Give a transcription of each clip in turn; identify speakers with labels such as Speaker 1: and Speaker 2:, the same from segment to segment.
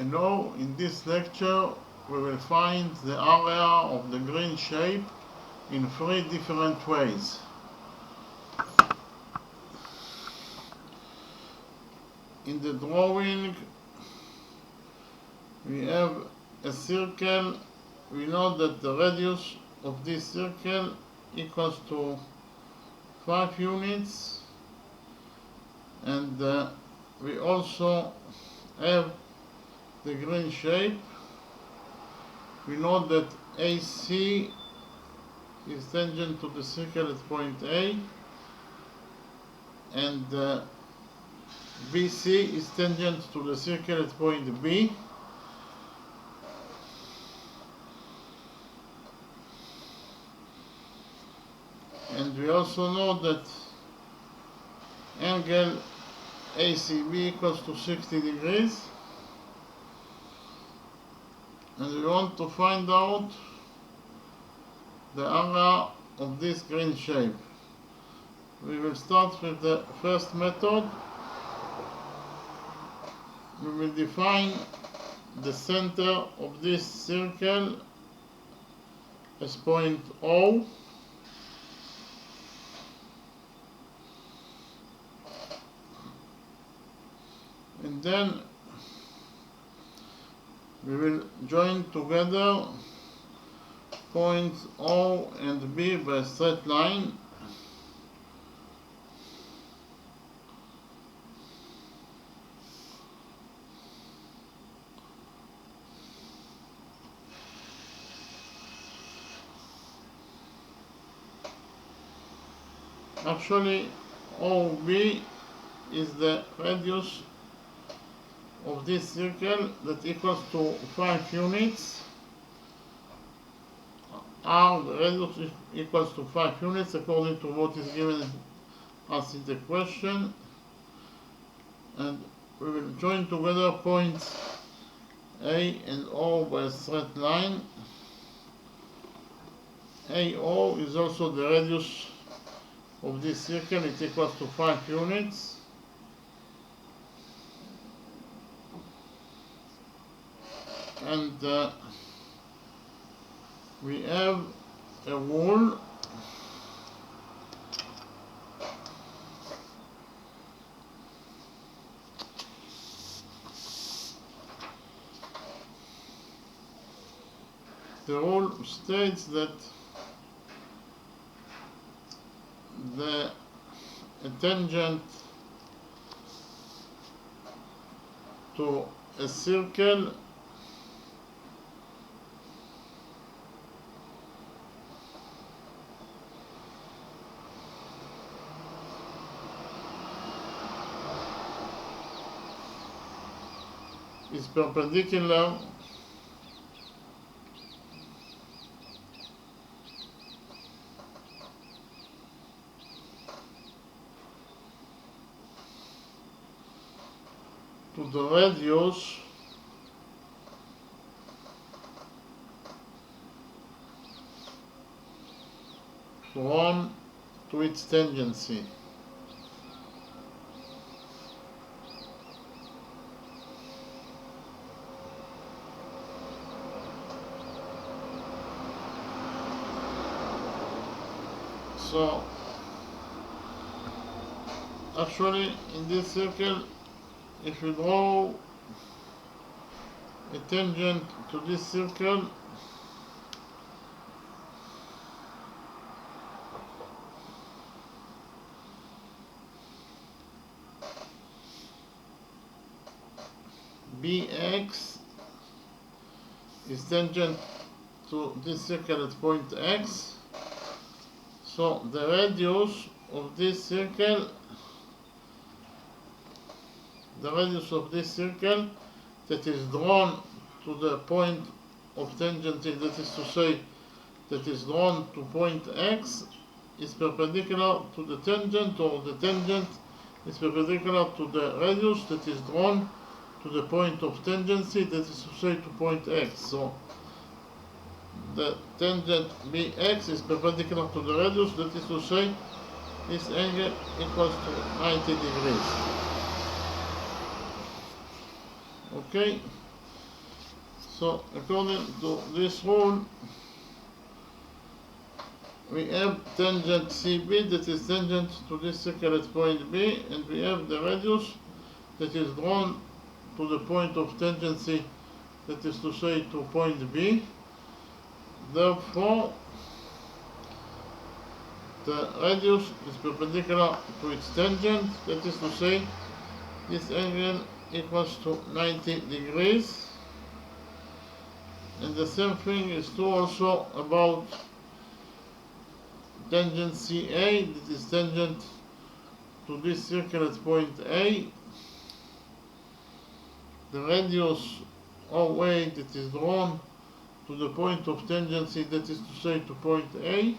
Speaker 1: Hello, in this lecture we will find the area of the green shape in three different ways. In the drawing we have a circle. We know that the radius of this circle equals to 5 units, and we also have the green shape. We know that AC is tangent to the circle at point A, and BC is tangent to the circle at point B. And we also know that angle ACB equals to 60 degrees. And we want to find out the area of this green shape. We will start with the first method. We will define the center of this circle as point O. And then we will join together points O and B by a straight line. Actually, OB is the radius of this circle that equals to 5 units. R, the radius equals to 5 units according to what is given us in the question. And we will join together points A and O by a straight line. AO is also the radius of this circle. It equals to 5 units. And we have a rule. The rule states that the tangent to a circle is perpendicular to the radius drawn to its tangency. So actually in this circle, if we draw a tangent to this circle, BX is tangent to this circle at point X. So the radius of this circle, that is drawn to the point of tangency, that is to say, that is drawn to point X, is perpendicular to the tangent, or the tangent is perpendicular to the radius that is drawn to the point of tangency, that is to say, to point X. So the tangent BX is perpendicular to the radius, that is to say, this angle equals to 90 degrees. Okay, So according to this rule, we have tangent CB that is tangent to this circle at point B, and we have the radius that is drawn to the point of tangency, that is to say to point B. Therefore, the radius is perpendicular to its tangent, that is to say this angle equals to 90 degrees. And the same thing is true also about tangent CA, that is tangent to this circle at point A. The radius OA that is drawn to the point of tangency, that is to say to point A,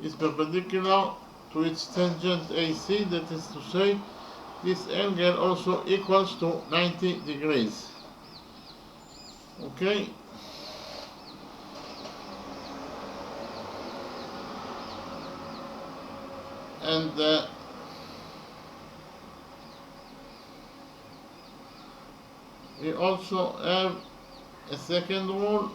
Speaker 1: is perpendicular to its tangent AC, that is to say this angle also equals to 90 degrees. Okay? And we also have a second rule.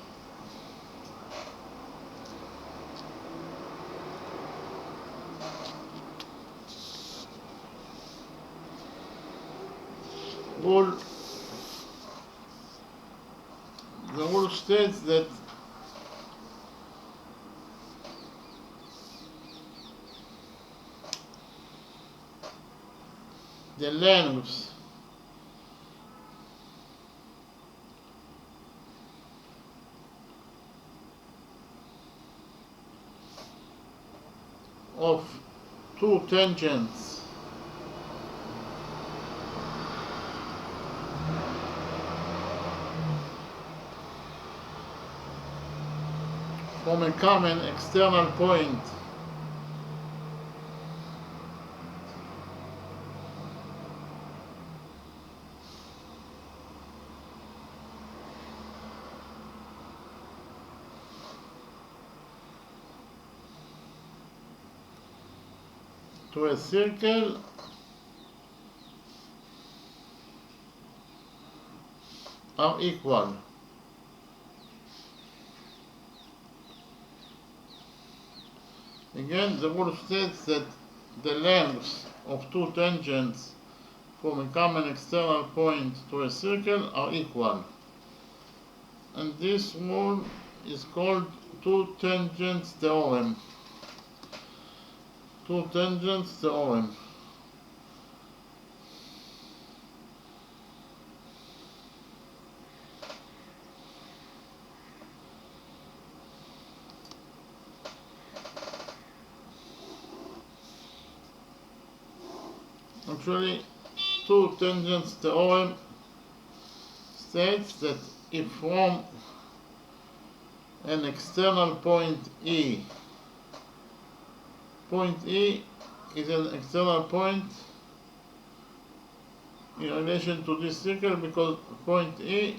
Speaker 1: The rule states that the lengths of two tangents from a common external point to a circle are equal. Again, the rule states that the lengths of two tangents from a common external point to a circle are equal. And this rule is called two tangents theorem. Two tangents theorem. Actually, two tangents theorem states that if from an external point E is an external point in relation to this circle, because point E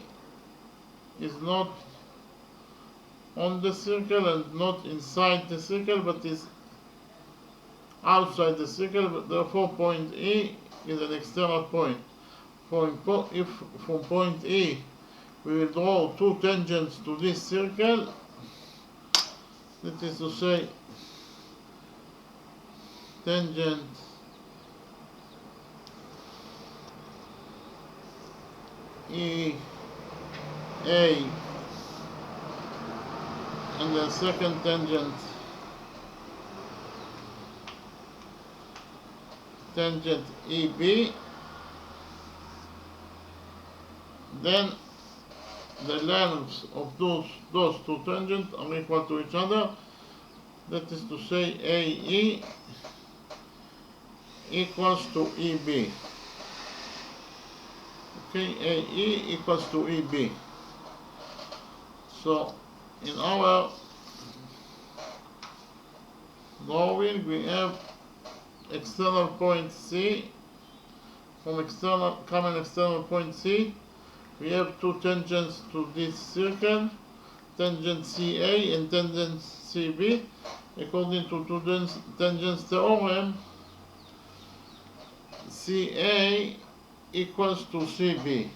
Speaker 1: is not on the circle and not inside the circle, but is outside the circle, but therefore point E is an external point. If from point E we will draw two tangents to this circle, that is to say tangent EA and the second tangent EB, then the lengths of those two tangents are equal to each other. That is to say AE equals to EB. Okay, AE equals to EB. So in our drawing we have external point C. From common external point C, we have two tangents to this circle, tangent CA and tangent CB. According to two tangents theorem, CA equals to CB.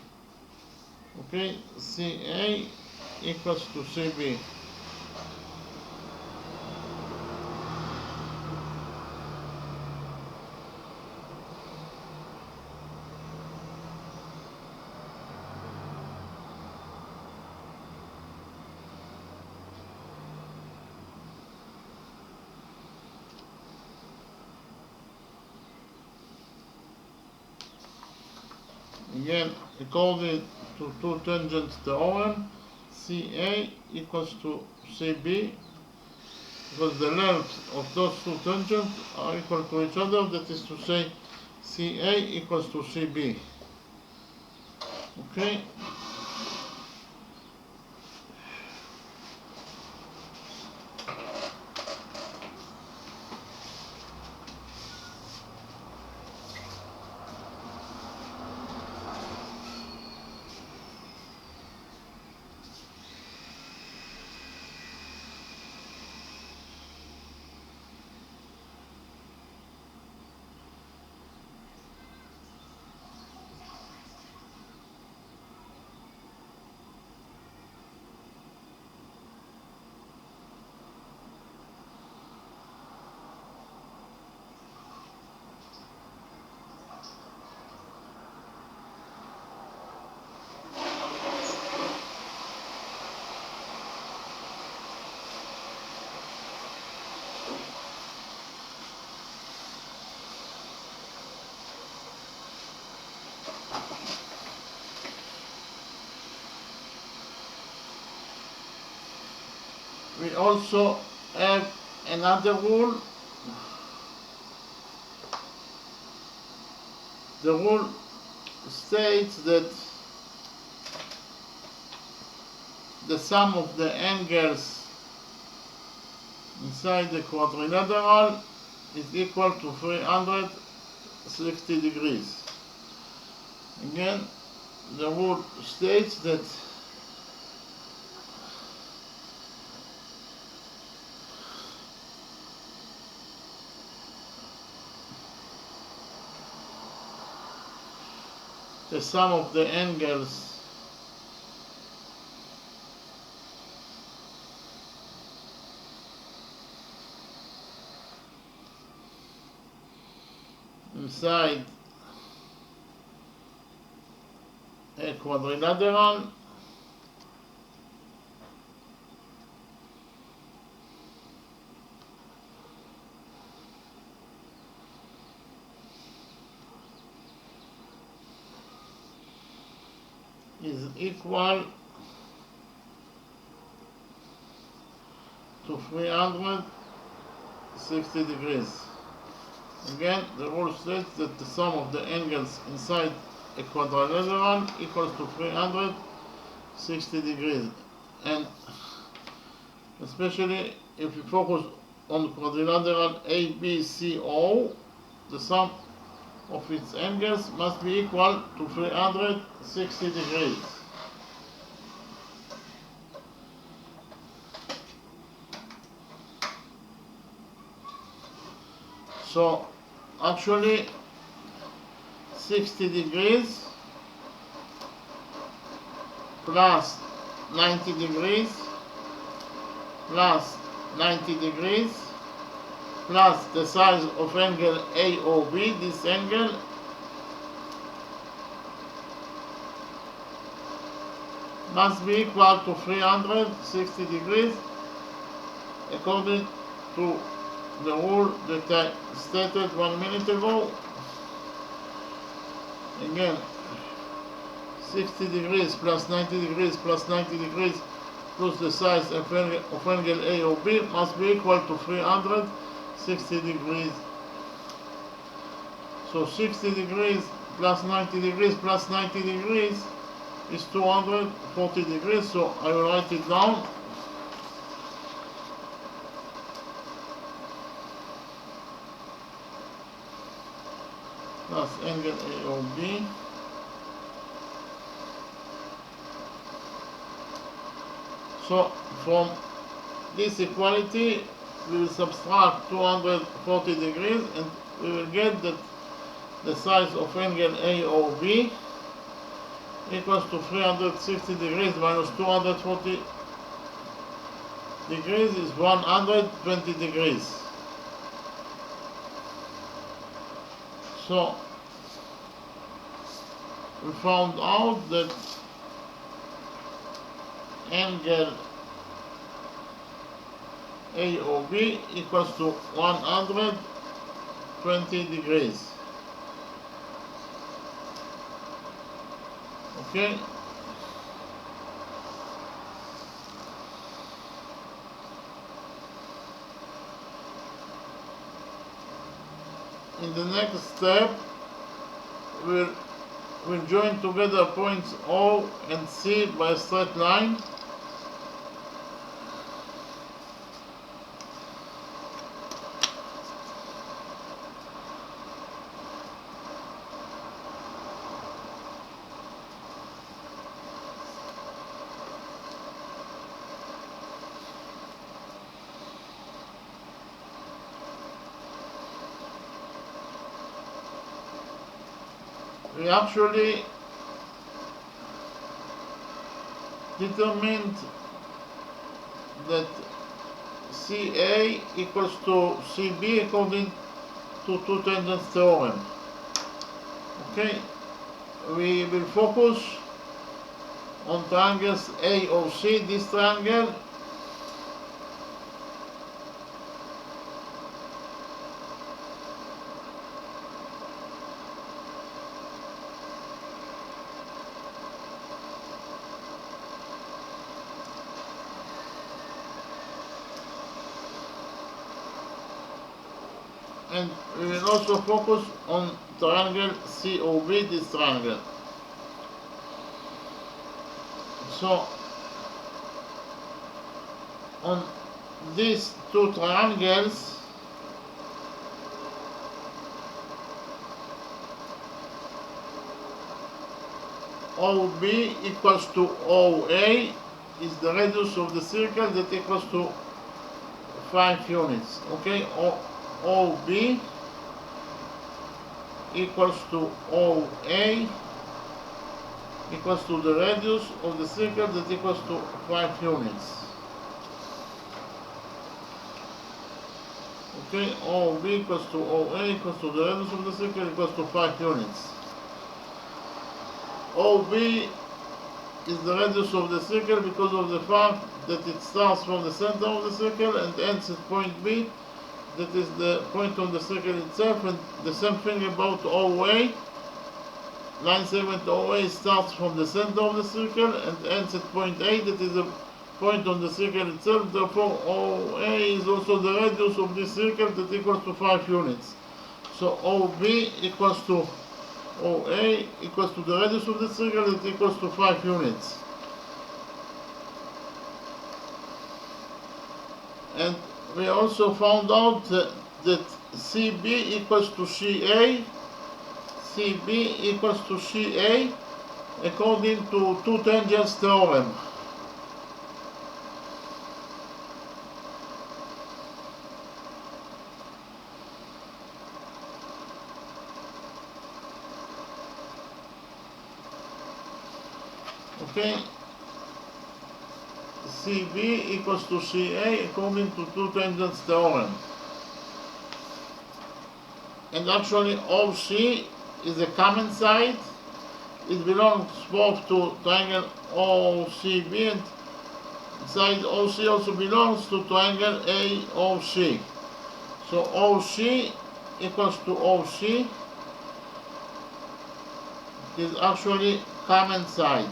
Speaker 1: Okay, CA equals to CB. Again, according to two tangents theorem, CA equals to CB, because the length of those two tangents are equal to each other, that is to say, CA equals to CB. Okay? We also have another rule. The rule states that the sum of the angles inside the quadrilateral is equal to 360 degrees. Again, the rule states that the sum of the angles inside a quadrilateral is equal to 360 degrees. Again, the rule states that the sum of the angles inside a quadrilateral equals to 360 degrees. And especially if you focus on quadrilateral ABCO, the sum of its angles must be equal to 360 degrees. So actually 60 degrees plus 90 degrees plus 90 degrees plus the size of angle AOB, this angle, must be equal to 360 degrees according to the rule that I stated 1 minute ago. Again, 60 degrees plus 90 degrees plus 90 degrees plus the size of angle AOB must be equal to 360 degrees. So 60 degrees plus 90 degrees plus 90 degrees is 240 degrees. So I will write it down. Plus angle AOB so from this equality we will subtract 240 degrees and we will get that the size of angle AOB equals to 360 degrees minus 240 degrees is 120 degrees. So we found out that angle AOB equals to 120 degrees. Okay. In the next step, we'll join together points O and C by a straight line. We actually determined that CA equals to CB according to two tangents theorem. Okay, we will focus on triangles AOC, this triangle, and we will also focus on triangle COB, this triangle. So on these two triangles, OB equals to OA is the radius of the circle that equals to 5 units. Okay, OB equals to OA equals to the radius of the circle that equals to 5 units. Okay, OB equals to OA equals to the radius of the circle equals to 5 units. OB is the radius of the circle because of the fact that it starts from the center of the circle and ends at point B. That is the point on the circle itself, and the same thing about OA. Line segment OA starts from the center of the circle and ends at point A, that is the point on the circle itself. Therefore, OA is also the radius of this circle that equals to 5 units. So OB equals to OA equals to the radius of the circle that equals to 5 units. And we also found out that CB equals to CA, CB equals to CA according to two tangents theorem. Okay, CB equals to CA according to two tangents theorem. And actually OC is a common side. It belongs both to triangle OCB, and side OC also belongs to triangle AOC. So OC equals to OC is actually common side.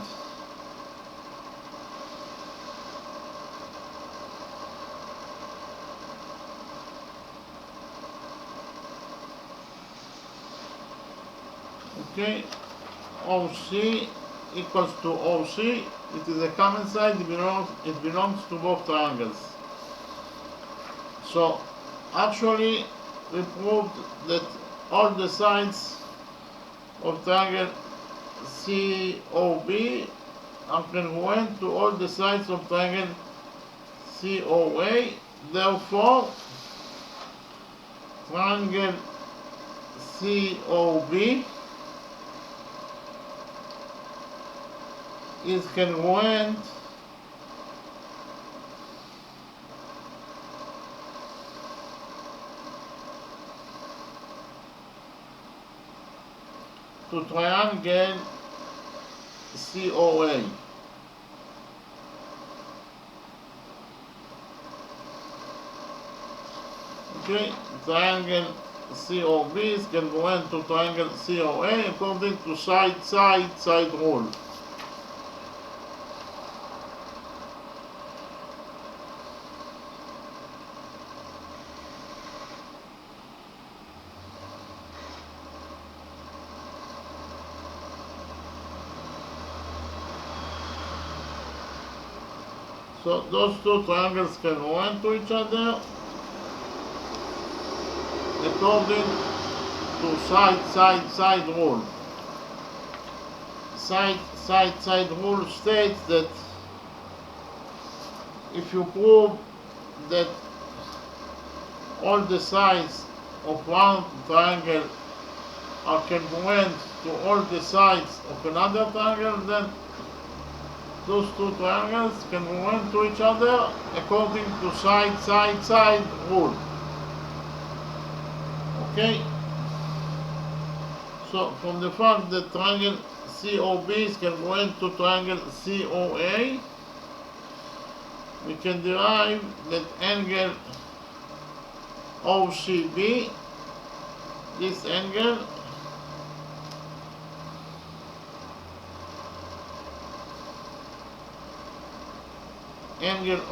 Speaker 1: Okay, OC equals to OC. It is a common side. It belongs to both triangles. So actually, we proved that all the sides of triangle COB are congruent to all the sides of triangle COA. Therefore, triangle COB is congruent to triangle COA. Okay, triangle COB is congruent to triangle COA according to side rule. So those two triangles congruent to each other according to side rule. Side rule states that if you prove that all the sides of one triangle are congruent to all the sides of another triangle, then those two triangles congruent to each other according to side rule. Okay? So from the fact that triangle COB is congruent to triangle COA, we can derive that angle OCB, this angle,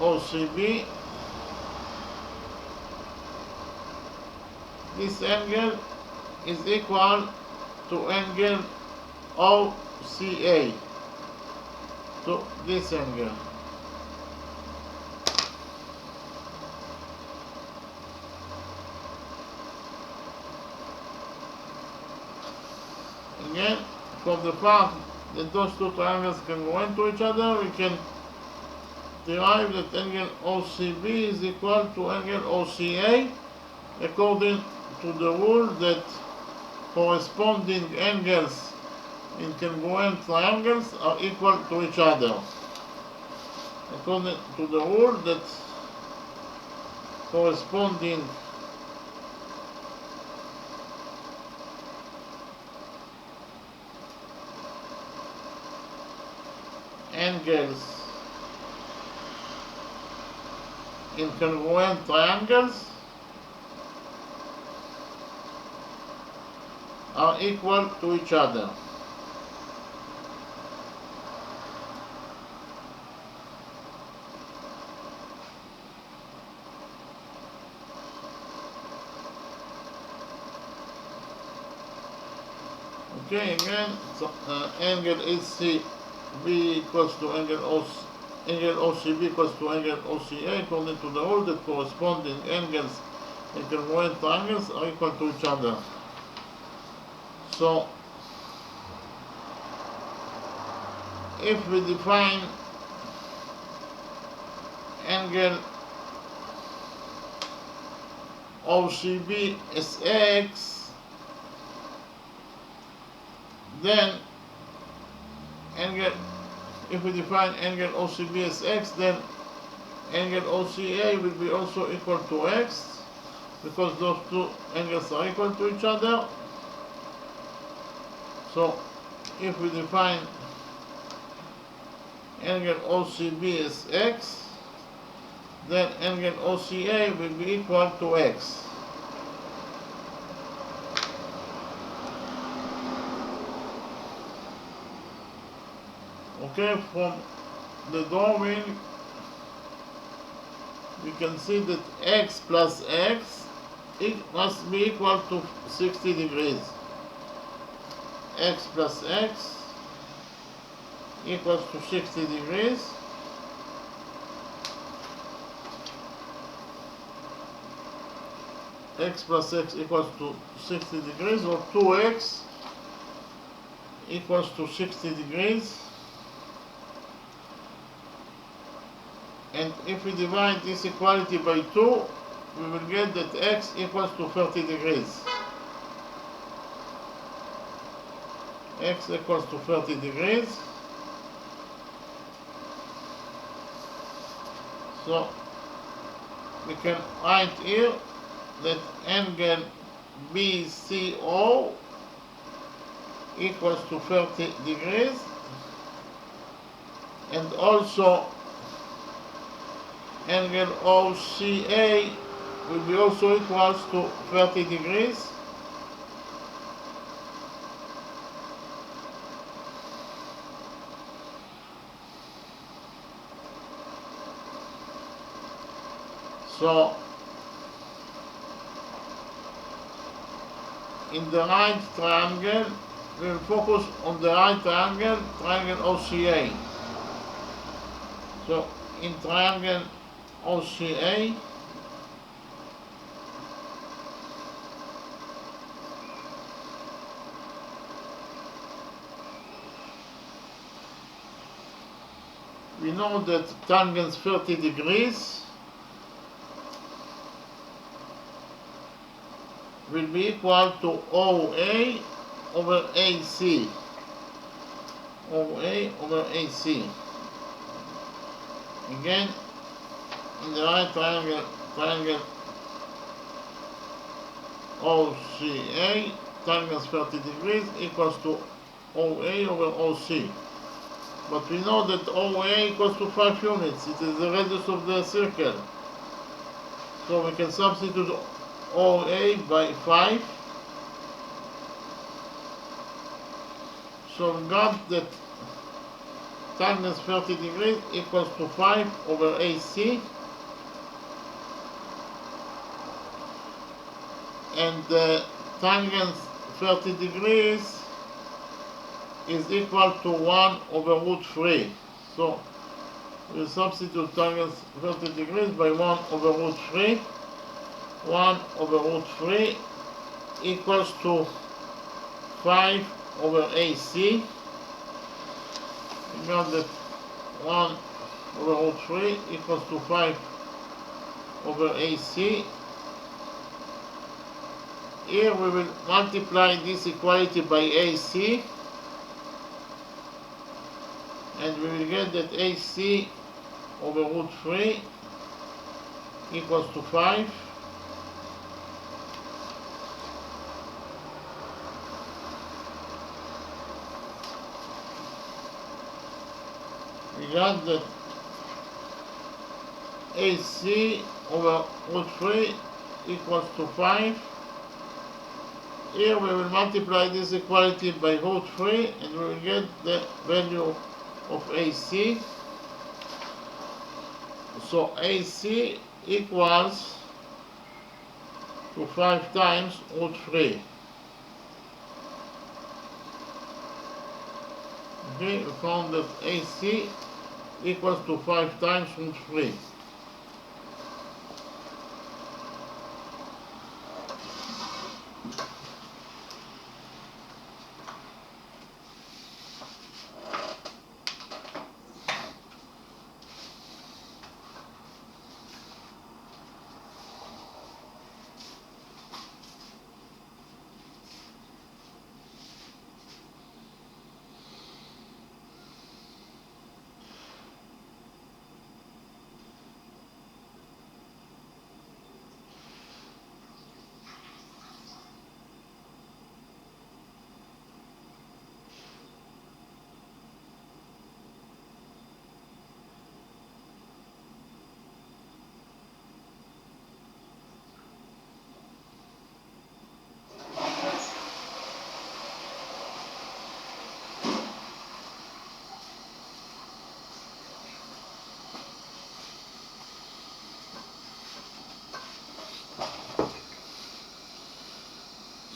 Speaker 1: OCB, this angle is equal to angle OCA, to this angle. Again, from the fact that those two triangles congruent to each other, we can derive that angle OCB is equal to angle OCA according to the rule that corresponding angles in congruent triangles are equal to each other. According to the rule that corresponding angles in congruent triangles are equal to each other. Okay, again, so, angle ECB equals to angle OCB equals to angle OCA according to the rule that corresponding angles in congruent triangles are equal to each other. So, if we define angle OCB as x, then if we define angle OCB as x, then angle OCA will be also equal to x, because those two angles are equal to each other. So if we define angle OCB as x, then angle OCA will be equal to x. Okay, from the drawing we can see that x plus x, it must be equal to 60 degrees. X plus x equals to 60 degrees. X plus x equals to 60 degrees, or 2x equals to 60 degrees. And if we divide this equality by 2, we will get that x equals to 30 degrees. X equals to 30 degrees. So we can write here that angle BCO equals to 30 degrees, and also angle OCA will be also equals to 30 degrees. So in the right triangle, we will focus on the right triangle, triangle OCA. So in triangle OCA, we know that tangent 30 degrees will be equal to OA over AC. OA over AC. Again, in the right triangle, triangle OCA, tangent 30 degrees equals to OA over OC. But we know that OA equals to 5 units. It is the radius of the circle. So we can substitute OA by 5. So we got that tangent 30 degrees equals to 5 over AC. And tangent 30 degrees is equal to 1 over root 3. So we substitute tangent 30 degrees by 1 over root 3. 1 over root 3 equals to 5 over AC. We got that 1 over root 3 equals to 5 over AC. Here we will multiply this equality by AC, and we will get that AC over root 3 equals to 5. We got that AC over root 3 equals to 5. Here we will multiply this equality by root 3, and we will get the value of AC. So AC equals to 5 times root 3. Okay, we found that AC equals to 5 times root 3.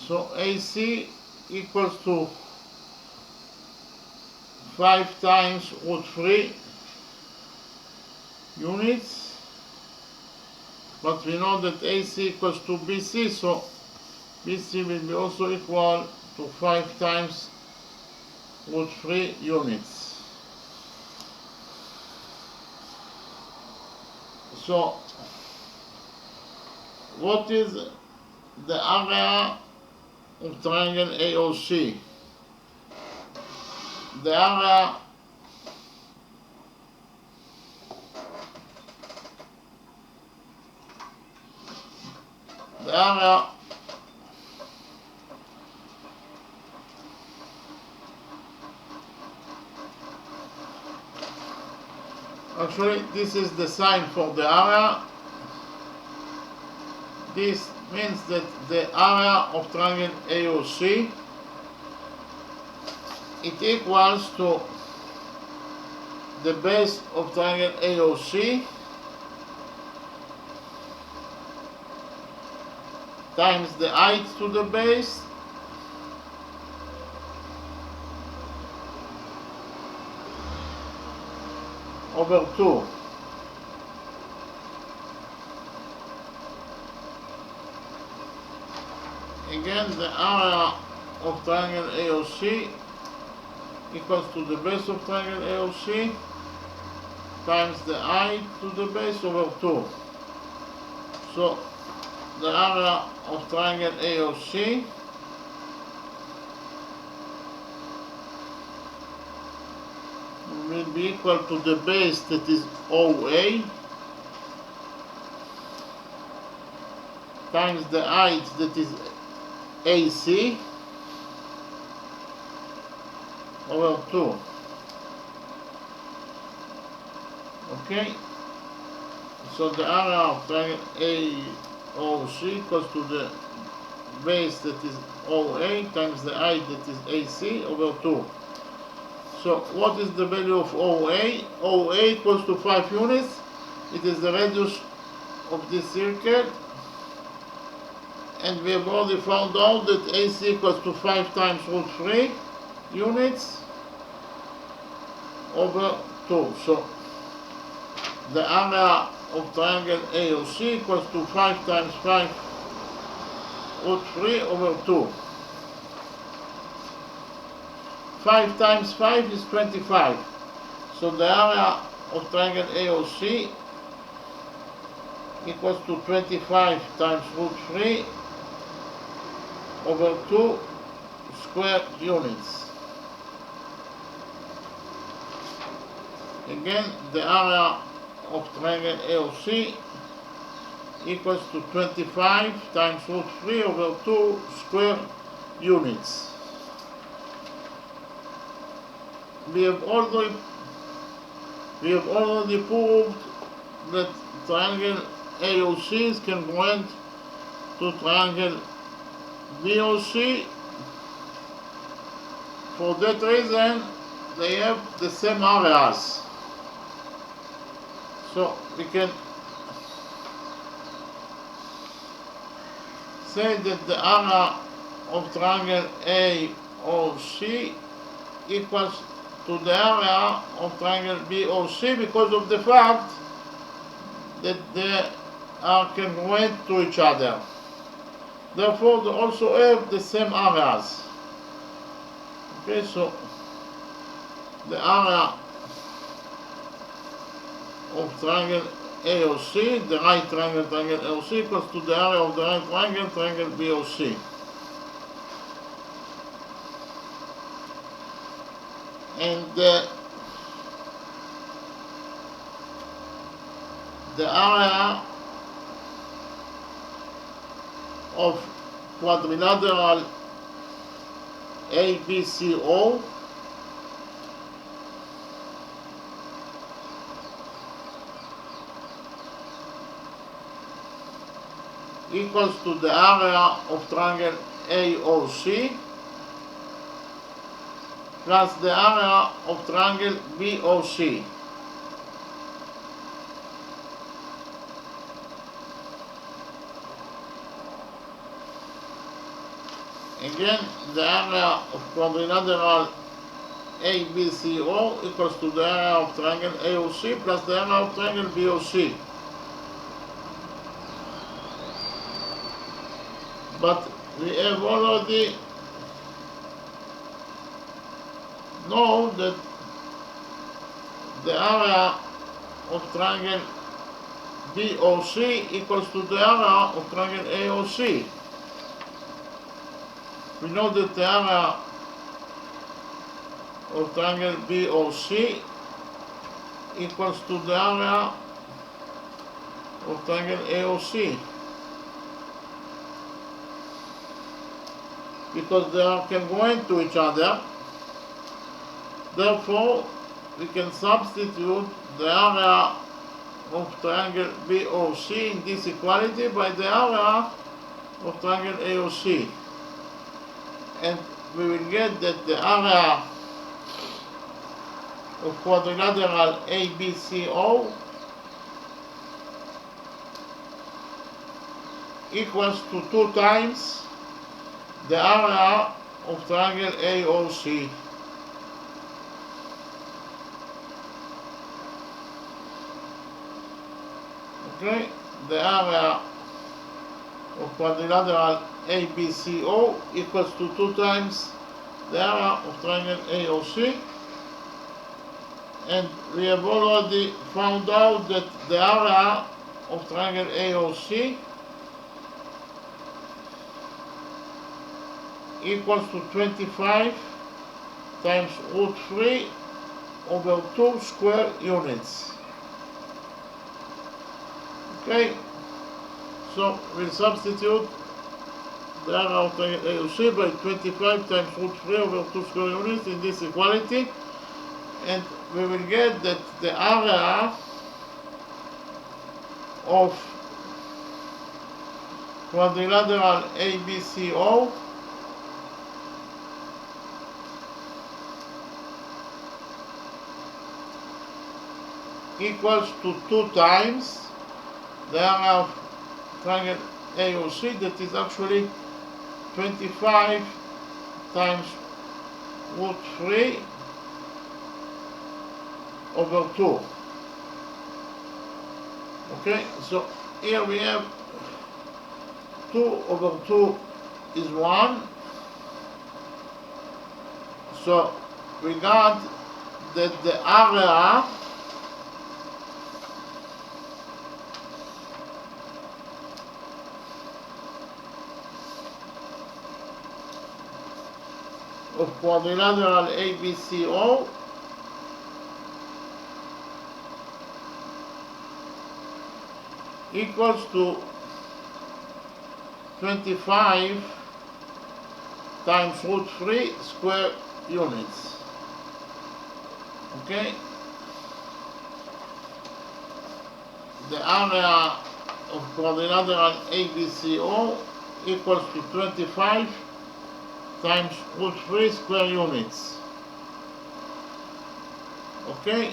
Speaker 1: So AC equals to 5 times root 3 units, but we know that AC equals to BC, so BC will be also equal to 5 times root 3 units. So what is the area of triangle AOC? The area area actually this is the sign for the area. This means that the area of triangle AOC it equals to the base of triangle AOC times the height to the base over 2. Again, the area of triangle AOC equals to the base of triangle AOC times the height to the base over 2. So the area of triangle AOC will be equal to the base that is OA times the height that is AC over 2. Okay, so the area of triangle AOC equals to the base that is OA times the height that is AC over 2. So what is the value of OA? OA equals to 5 units. It is the radius of this circle. And we have already found out that AC equals to 5 times root 3 units over 2. So the area of triangle AOC equals to 5 times 5 root 3 over 2. 5 times 5 is 25. So the area of triangle AOC equals to 25 times root 3 over 2 square units. Again, the area of triangle AOC equals to 25 times root 3 over 2 square units. We have already proved that triangle AOC is congruent to triangle BOC. For that reason, they have the same areas. So we can say that the area of triangle AOC equals to the area of triangle BOC because of the fact that they are congruent to each other. Therefore, they also have the same areas. Okay, so the area of triangle AOC, the right triangle, triangle AOC equals to the area of the right triangle, triangle BOC. And the area of quadrilateral ABCO equals to the area of triangle AOC plus the area of triangle BOC. Again, the area of quadrilateral ABCO equals to the area of triangle AOC plus the area of triangle BOC. But we have already know that the area of triangle BOC equals to the area of triangle AOC. We know that the area of triangle BOC equals to the area of triangle AOC. because they are congruent to each other. Therefore, we can substitute the area of triangle BOC in this equality by the area of triangle AOC. And we will get that the area of quadrilateral ABCO equals to 2 times the area of triangle AOC. Okay, the area of quadrilateral ABCO equals to 2 times the area of triangle AOC, and we have already found out that the area of triangle AOC equals to 25 times root 3 over 2 square units. Okay, so we'll substitute the area of triangle AOC by 25 times root 3 over 2 square units in this equality, and we will get that the area of quadrilateral ABCO equals to 2 times the area of triangle AOC, that is actually 25 times root 3 over 2. Okay, so here we have 2 over 2 is 1. So we got that the area of quadrilateral ABCO equals to 25 times root 3 square units. Okay, the area of quadrilateral ABCO equals to 25 times root 3 square units. Okay,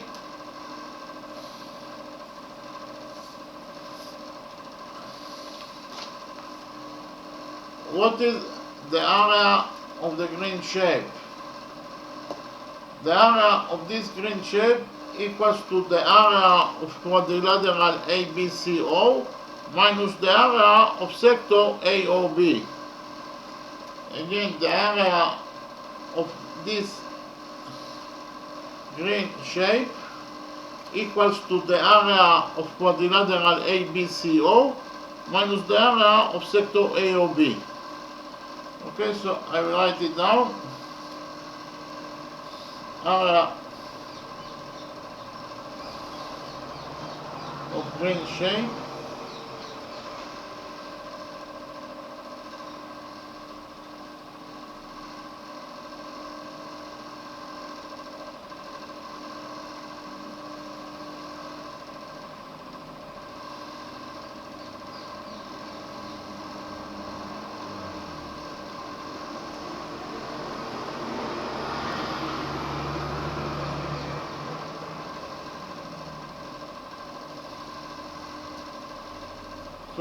Speaker 1: what is the area of the green shape? The area of this green shape equals to the area of quadrilateral ABCO minus the area of sector AOB. Again, the area of this green shape equals to the area of quadrilateral ABCO minus the area of sector AOB. Okay, so I will write it down. Area of green shape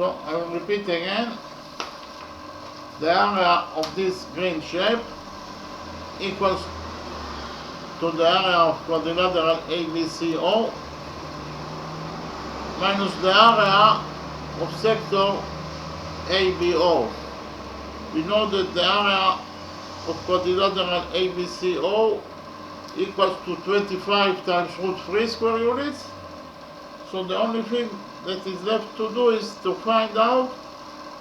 Speaker 1: So I will repeat again. The area of this green shape equals to the area of quadrilateral ABCO minus the area of sector ABO. We know that the area of quadrilateral ABCO equals to 25 times root 3 square units. So the only thing that is left to do is to find out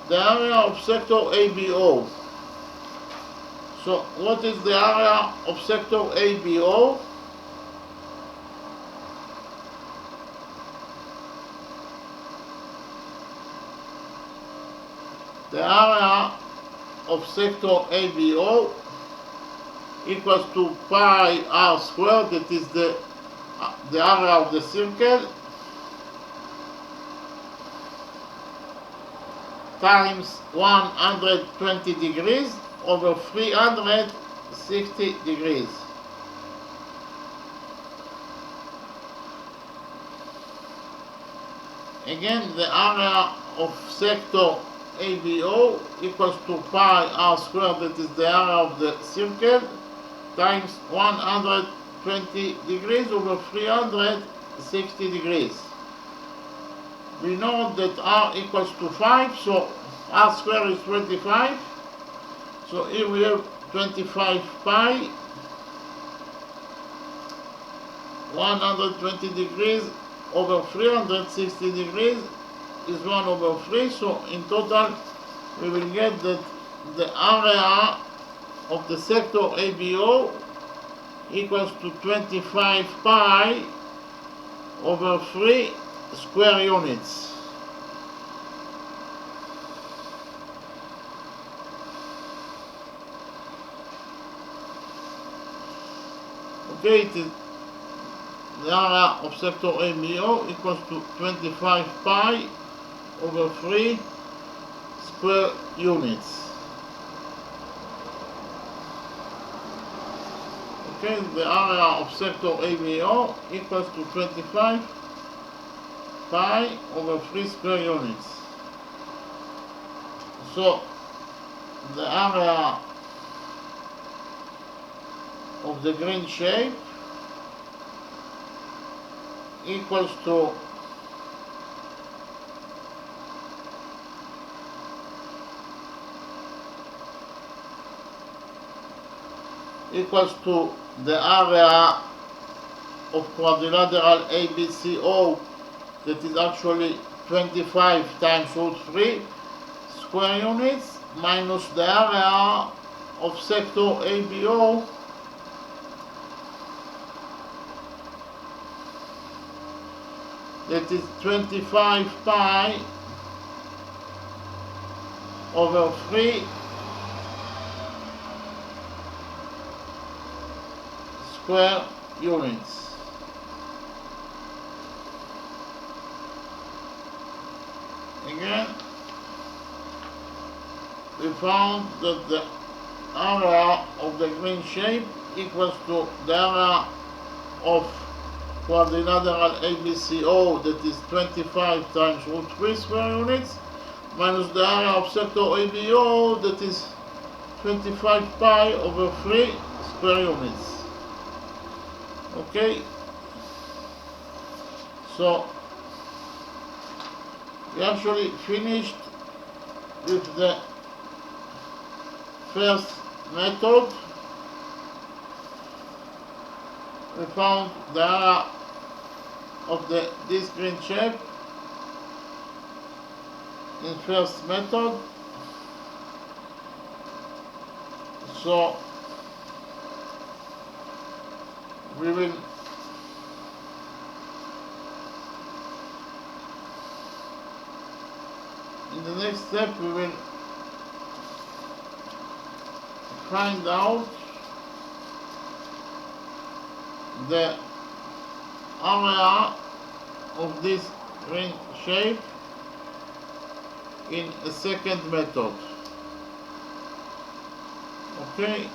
Speaker 1: the area of sector ABO. So what is the area of sector ABO? The area of sector ABO equals to pi r squared, that is the area of the circle, times 120 degrees over 360 degrees. Again, the area of sector ABO equals to pi r squared, that is the area of the circle, times 120 degrees over 360 degrees. We know that r equals to 5, so r squared is 25. So here we have 25 pi, 120 degrees over 360 degrees is 1 over 3. So in total we will get that the area of the sector ABO equals to 25 pi over 3 square units. Okay, it is the area of sector ABO equals to 25 pi over 3 square units. Okay, the area of sector ABO equals to 25 pi over 3 square units. So the area of the green shape equals to the area of quadrilateral ABCO, that is actually 25 times root 3 square units, minus the area of sector ABO, that is 25 pi over 3 square units. Again, we found that the area of the green shape equals to the area of quadrilateral ABCO, that is 25 times root 3 square units, minus the area of sector ABO, that is 25 pi over 3 square units. Okay, so we actually finished with the first method. We found the area of this green shape in first method. So we will in the next step we will find out the area of this green shape in a second method. Okay,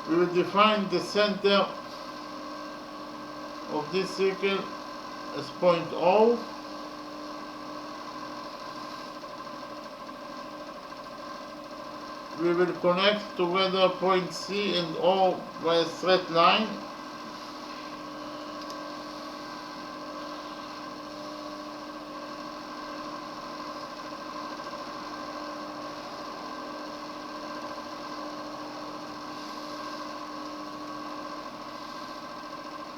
Speaker 1: we will define the center of this circle as point O. We will connect together point C and O by a straight line.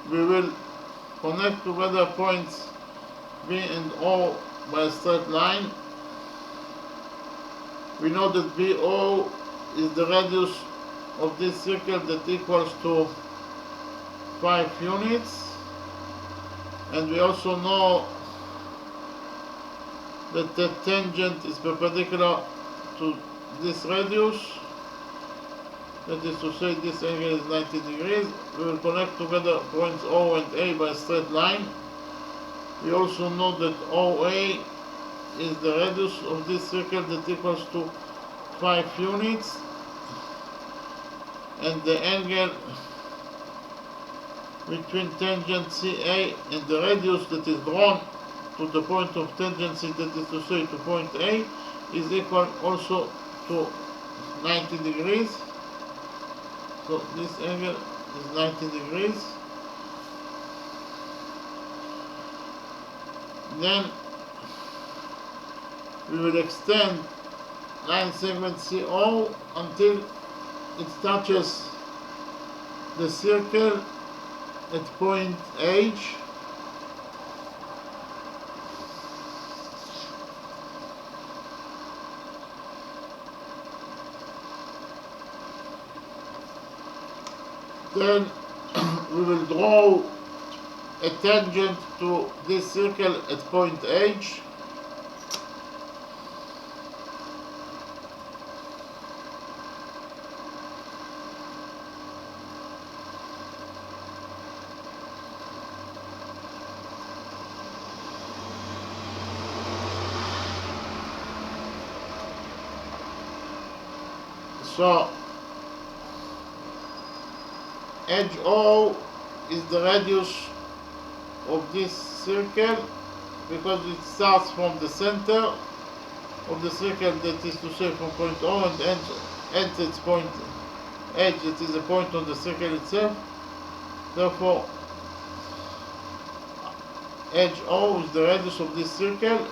Speaker 1: We will connect together points B and O by a straight line. We know that BO is the radius of this circle, that equals to 5 units. And we also know that the tangent is perpendicular to this radius, that is to say this angle is 90 degrees. We will connect together points O and A by a straight line. We also know that OA is the radius of this circle that equals to 5 units, and the angle between tangent CA and the radius that is drawn to the point of tangency, that is to say to point A, is equal also to 90 degrees. So this angle is 90 degrees. Then we will extend line segment CO until it touches the circle at point H. Then we will draw a tangent to this circle at point H. So edge O is the radius of this circle, because it starts from the center of the circle, that is to say from point O, and ends at point H, that is a point on the circle itself. Therefore, edge O is the radius of this circle,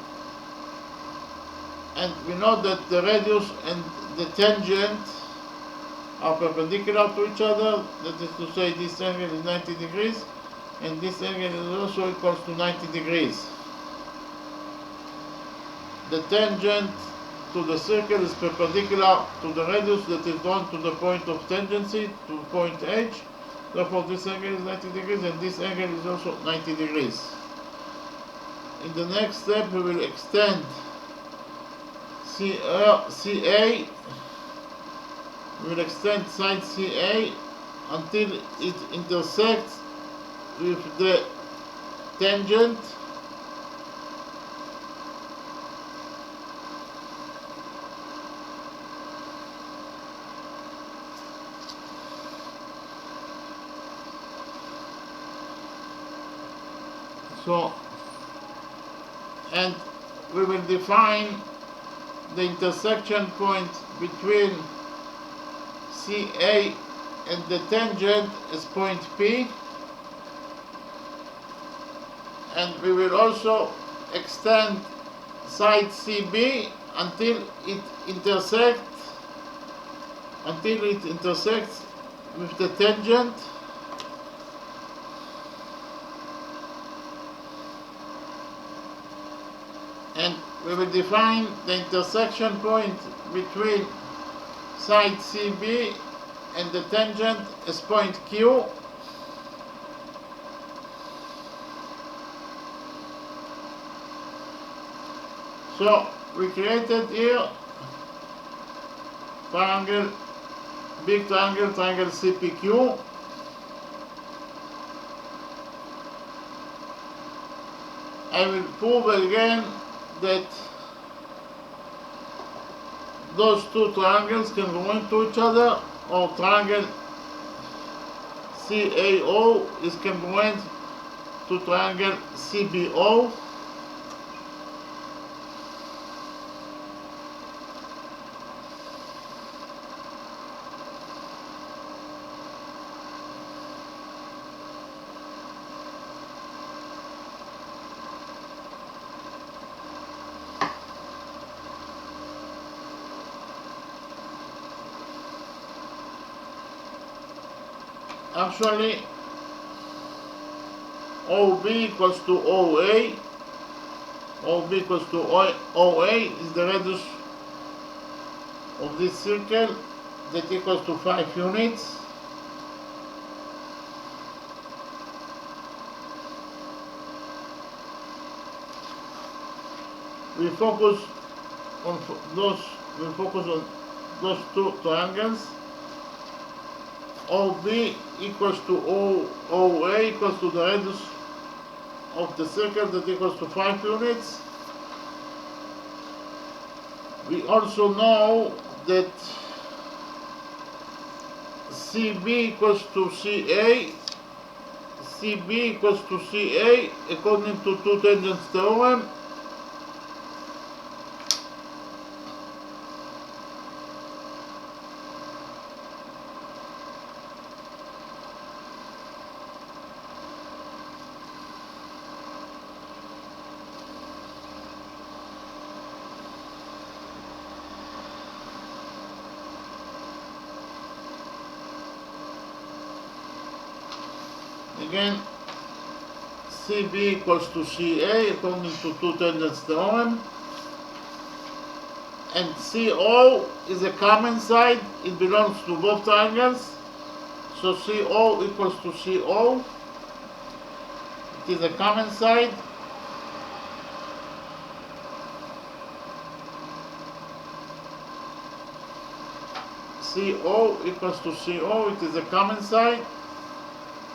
Speaker 1: and we know that the radius and the tangent are perpendicular to each other, that is to say this angle is 90 degrees and this angle is also equals to 90 degrees. The tangent to the circle is perpendicular to the radius that is drawn to the point of tangency, to point H. Therefore this angle is 90 degrees and this angle is also 90 degrees. In the next step we will extend CA. We will extend side CA until it intersects with the tangent. So, and we will define the intersection point between CA and the tangent as point P, and we will also extend side CB until it intersects with the tangent. And we will define the intersection point between side CB and the tangent as point Q. So we created here triangle, big triangle, triangle CPQ. I will prove again that those two triangles can go into each other, or triangle CAO is congruent to triangle CBO. Actually, OB equals to OA. OB equals to OA is the radius of this circle that equals to 5 units. we focus on those two triangles. OB equals to OA equals to the radius of the circle that equals to 5 units. We also know that CB equals to CA, CB equals to CA according to two tangents theorem. Again, CB equals to CA according to two tangents theorem, and CO is a common side, it belongs to both triangles, so CO equals to CO, it is a common side. CO equals to CO, it is a common side.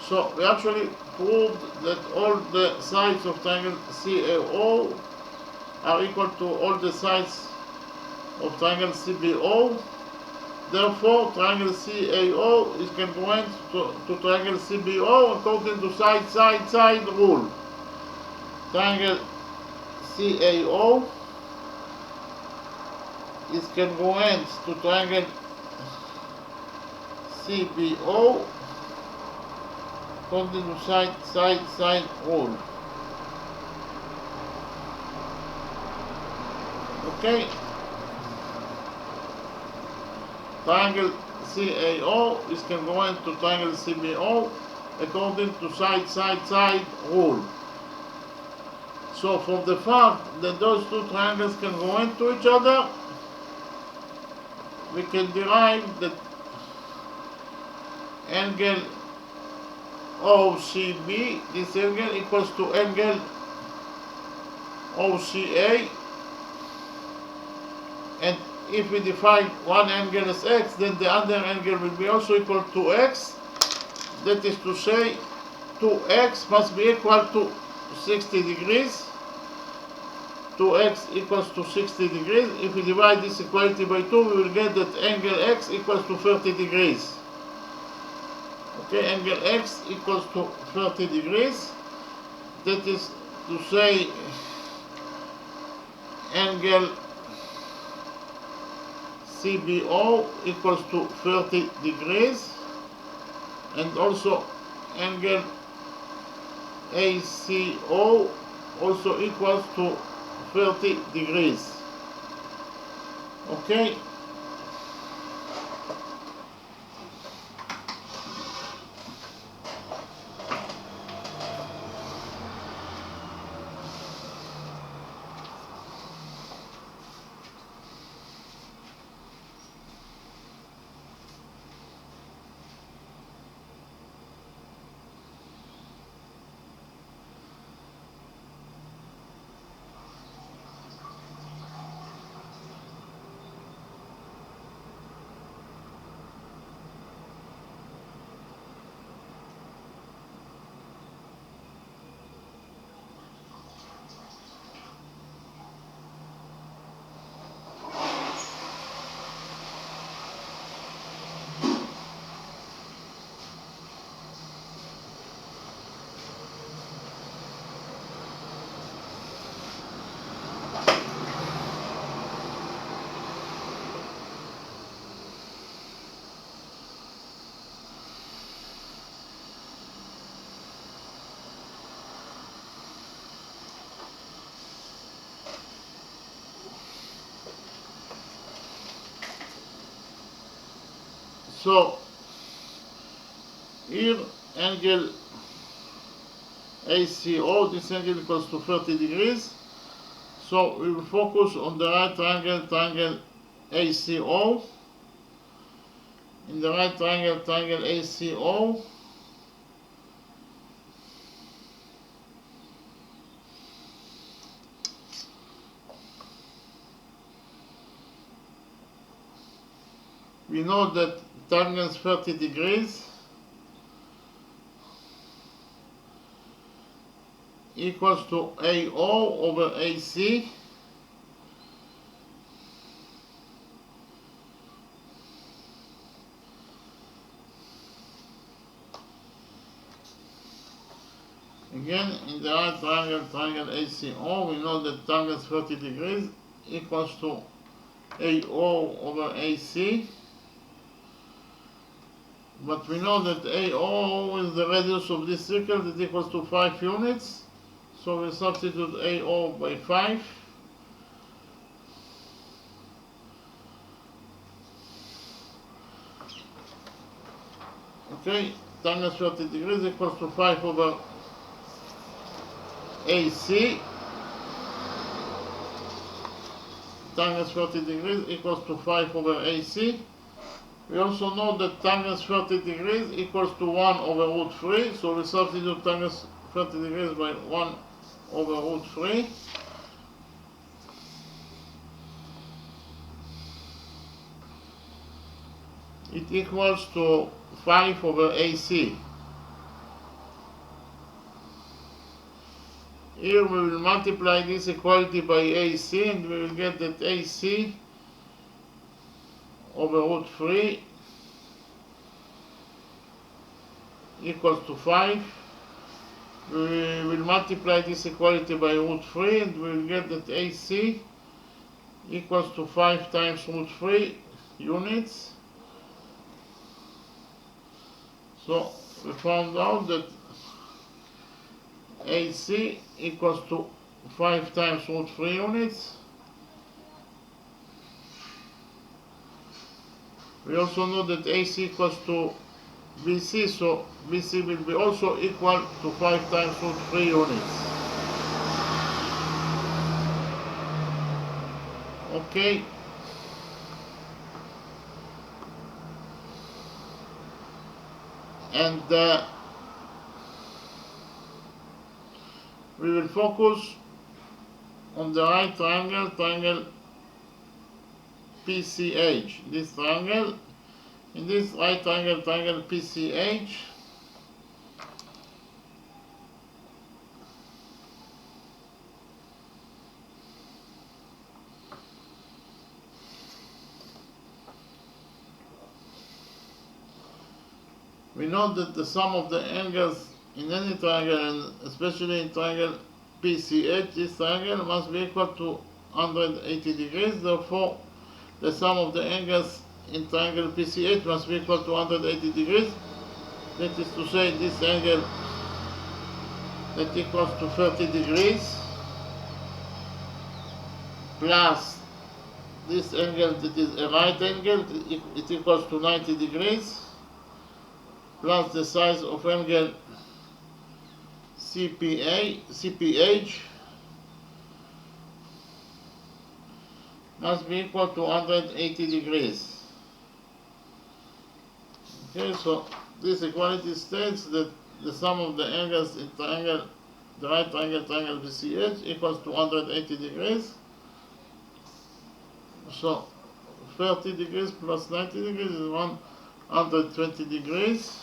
Speaker 1: So we actually proved that all the sides of triangle CAO are equal to all the sides of triangle CBO. Therefore, triangle CAO is congruent to triangle CBO according to side rule. Triangle CAO is congruent to triangle CBO according to side rule. Okay. Triangle CAO is congruent to triangle CBO according to side rule. So from the fact that those two triangles congruent to each other, we can derive that angle OCB, this angle equals to angle OCA, and if we define one angle as x, then the other angle will be also equal to x. That is to say, 2x must be equal to 60 degrees. 2x equals to 60 degrees. If we divide this equality by 2, we will get that angle x equals to 30 degrees. Okay, angle x equals to 30 degrees. That is to say, angle CBO equals to 30 degrees, and also angle ACO also equals to 30 degrees. Okay. So here angle ACO, this angle equals to 30 degrees. So we will focus on the right triangle, triangle ACO. In the right triangle, triangle ACO, We know that tangent 30 degrees equals to AO over AC. Again, in the right triangle ACO, we know that tangent 30 degrees equals to AO over AC. But we know that AO is the radius of this circle that equals to 5 units. So we substitute AO by 5. Okay, tangent 30 degrees equals to 5 over AC. Tangent 30 degrees equals to 5 over AC. We also know that tangent 30 degrees equals to 1 over root 3. So we substitute tangent 30 degrees by 1 over root 3. It equals to 5 over AC. Here we will multiply this equality by AC and we will get that AC over root 3 equals to 5. We will multiply this equality by root 3 and we will get that AC equals to 5 times root 3 units. So we found out that AC equals to 5 times root 3 units. We also know that AC equals to BC, so BC will be also equal to 5 times root 3 units. Okay. And we will focus on the right triangle PCH. This triangle, in this right triangle PCH, we know that the sum of the angles in any triangle, and especially in triangle PCH, this triangle must be equal to 180 degrees. Therefore, the sum of the angles in triangle PCH must be equal to 180 degrees. That is to say, this angle that equals to 30 degrees plus this angle that is a right angle, it equals to 90 degrees, plus the size of angle CPH must be equal to 180 degrees. Okay, so this equality states that the sum of the angles in triangle, the right triangle PCH equals to 180 degrees. So 30 degrees plus 90 degrees is 120 degrees.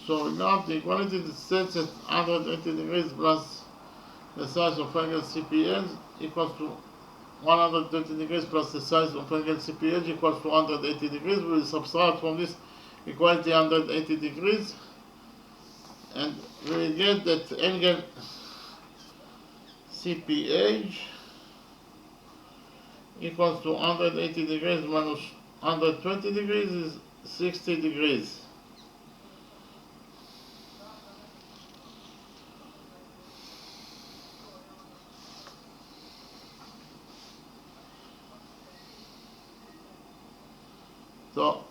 Speaker 1: So we got the equality that states that 180 degrees plus the size of angle CPH equals to 120 degrees plus the size of angle CPH equals to 180 degrees. We will subtract from this equality 180 degrees and we will get that angle CPH equals to 180 degrees minus 120 degrees is 60 degrees.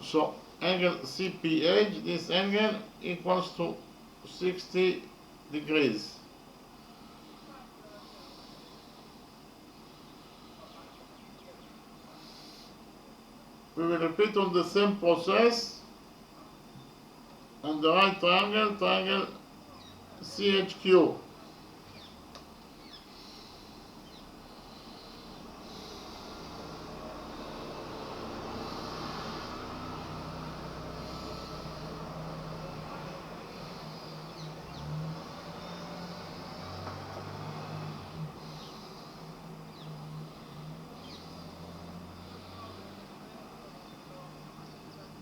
Speaker 1: So angle CPH, this angle equals to 60 degrees. we will repeat on the same process on the right triangle, triangle CHQ.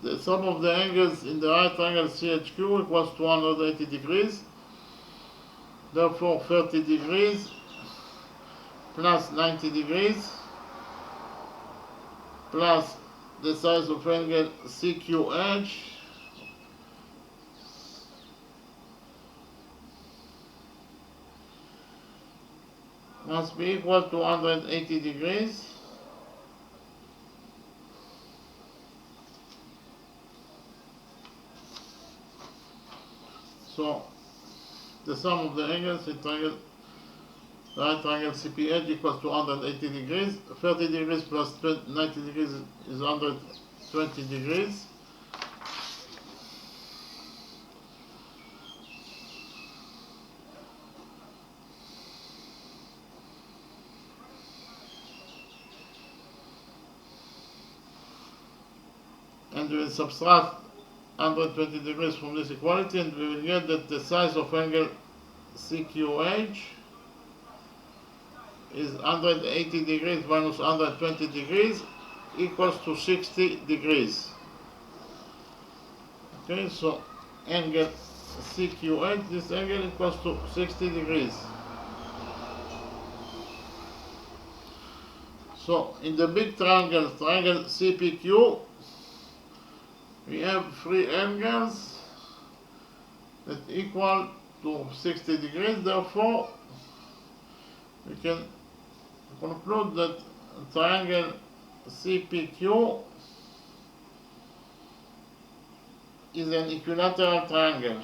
Speaker 1: The sum of the angles in the right triangle CHQ equals 280 degrees. Therefore 30 degrees plus 90 degrees plus the size of angle CQH must be equal to 180 degrees. So the sum of the angles in triangle, right triangle CPH equals to 180 degrees. 30 degrees plus 90 degrees is 120 degrees. And we will subtract 120 degrees from this equality, and we will get that the size of angle CQH is 180 degrees minus 120 degrees equals to 60 degrees. Okay, so angle CQH, this angle equals to 60 degrees. So in the big triangle, triangle CPQ, we have three angles that equal to 60 degrees. Therefore, we can conclude that triangle CPQ is an equilateral triangle.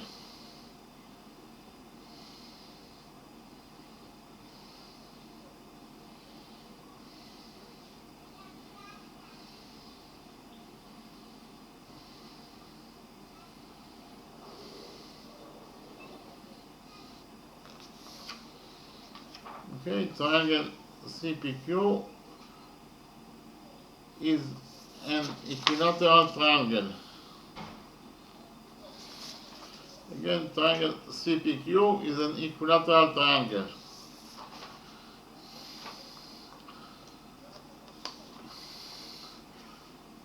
Speaker 1: Okay, triangle CPQ is an equilateral triangle. Again, triangle CPQ is an equilateral triangle.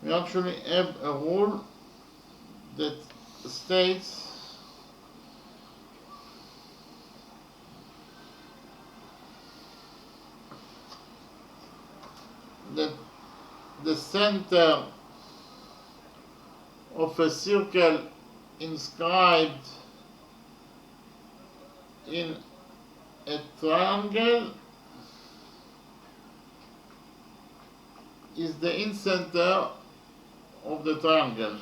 Speaker 1: We actually have a rule that states that the center of a circle inscribed in a triangle is the incenter of the triangle.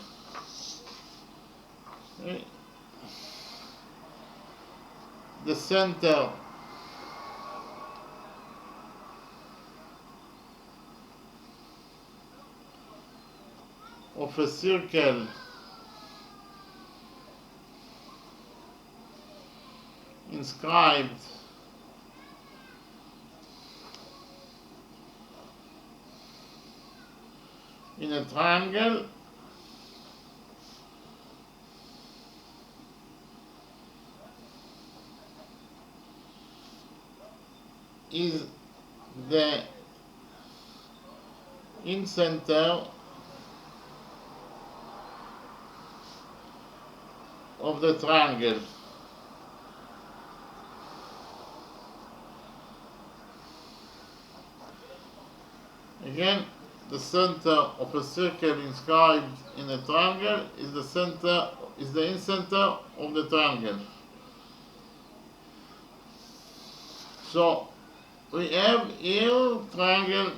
Speaker 1: Okay. The center of a circle inscribed in a triangle is the incenter of the triangle. Again, the center of a circle inscribed in a triangle is the incenter of the triangle. So we have here triangle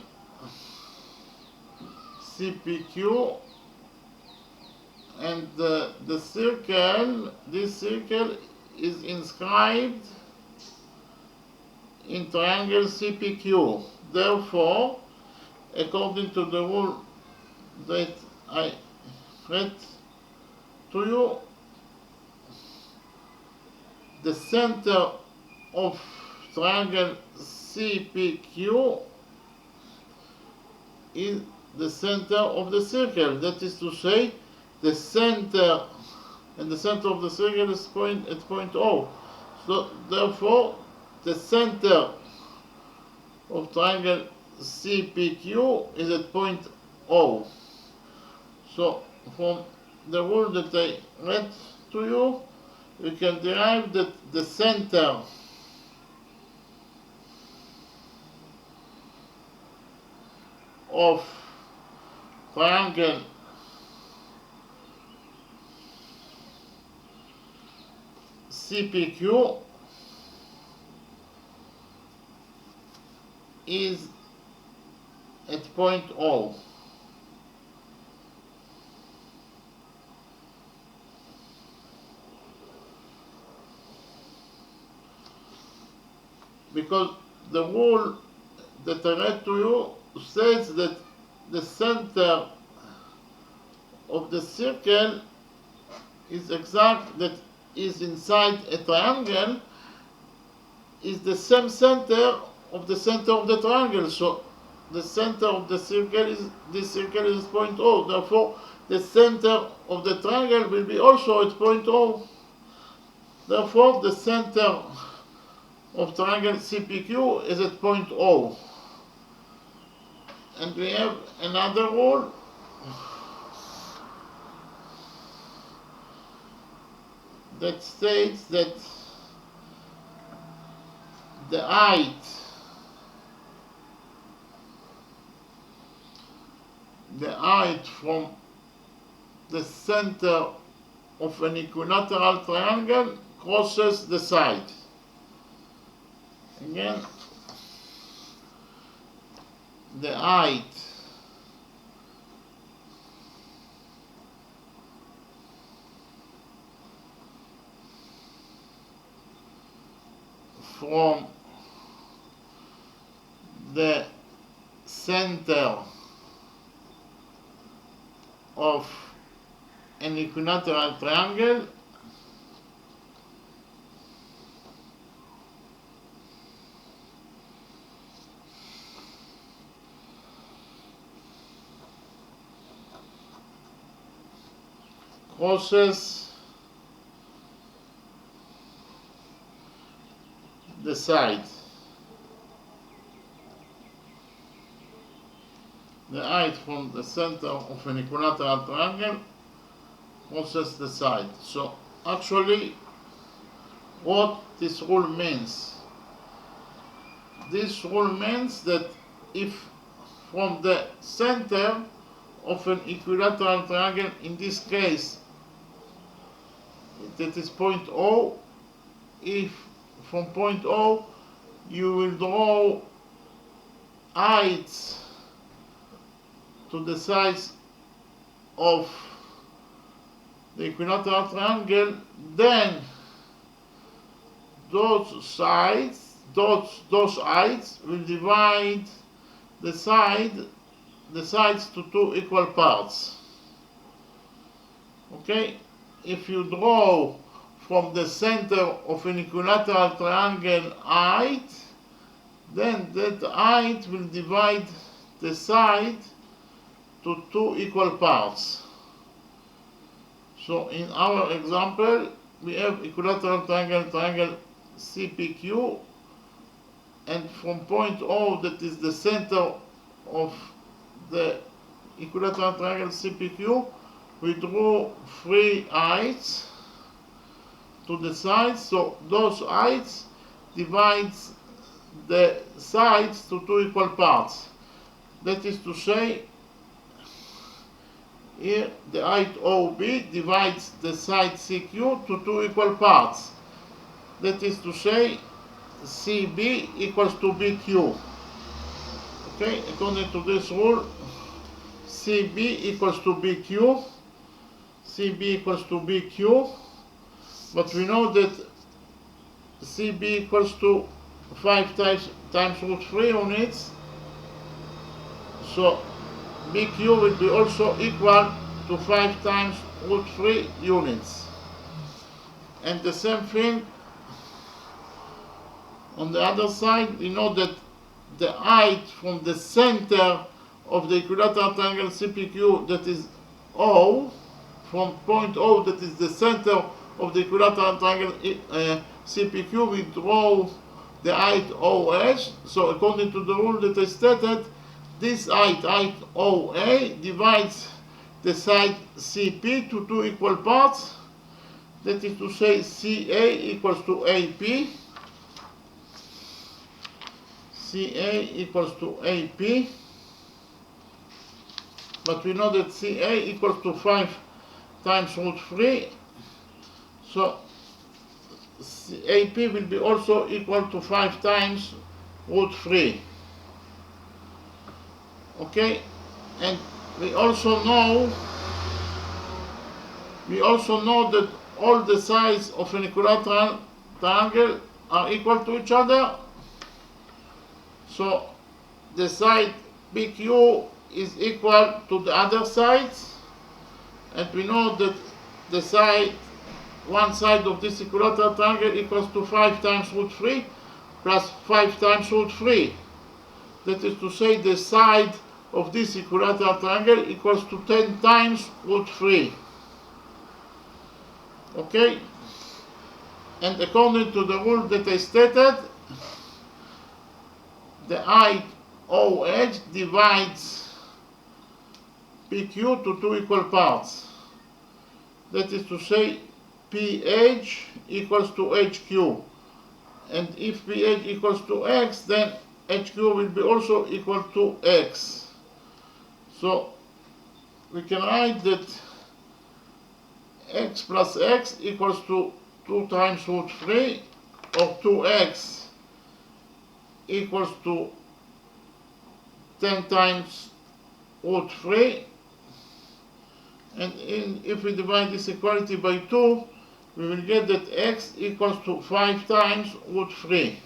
Speaker 1: CPQ, and this circle is inscribed in triangle CPQ. Therefore, according to the rule that I read to you, the center of triangle CPQ is the center of the circle. That is to say, the center and the center of the circle is at point O. So therefore, the center of triangle CPQ is at point O. So from the rule that I read to you, we can derive that the center of triangle CPQ is at point O. Because the rule that I read to you says that the center of the circle is exact, that is inside a triangle, is the same center of the center of the triangle. So the center of the circle is, this circle is point O. Therefore, the center of the triangle will be also at point O. Therefore, the center of triangle CPQ is at point O. And we have another rule that states that the height from the center of an equilateral triangle crosses the side. Again, the height from the center of an equilateral triangle crosses the side. The height from the center of an equilateral triangle crosses the side. So actually, what this rule means? This rule means that if from the center of an equilateral triangle, in this case that is point O, if from point O you will draw heights to the sides of the equilateral triangle, then those heights will divide the sides to two equal parts. Okay? If you draw from the center of an equilateral triangle height, then that height will divide the side to two equal parts. So in our example, we have equilateral triangle CPQ, and from point O, that is the center of the equilateral triangle CPQ, we draw three heights to the sides. So those heights divides the sides to two equal parts. That is to say, here the height OB divides the side CQ to two equal parts. That is to say, CB equals to BQ. Okay, according to this rule, CB equals to BQ, CB equals to BQ, but we know that CB equals to 5 times root 3 units, so BQ will be also equal to 5 times root 3 units. And the same thing on the other side. We know that the height from the center of the equilateral triangle CPQ, that is O, from point O, that is the center of the equilateral triangle CPQ, we draw the height OH. So according to the rule that I stated, this height OA divides the side CP to two equal parts. That is to say, CA equals to AP. CA equals to AP. But we know that CA equals to 5 times root 3. So AP will be also equal to 5 times root 3. Okay? And we also know that all the sides of an equilateral triangle are equal to each other. So the side PQ is equal to the other sides, and we know that the side, one side of this equilateral triangle equals to 5 times root 3 plus 5 times root 3. That is to say, the side of this equilateral triangle equals to 10 times root 3. Okay? And according to the rule that I stated, the height OH divides PQ to two equal parts. That is to say, PH equals to HQ. And if PH equals to X, then HQ will be also equal to X. So we can write that X plus X equals to 2 times root 3, or 2X equals to 10 times root 3. And if we divide this equality by 2, we will get that X equals to 5 times root 3.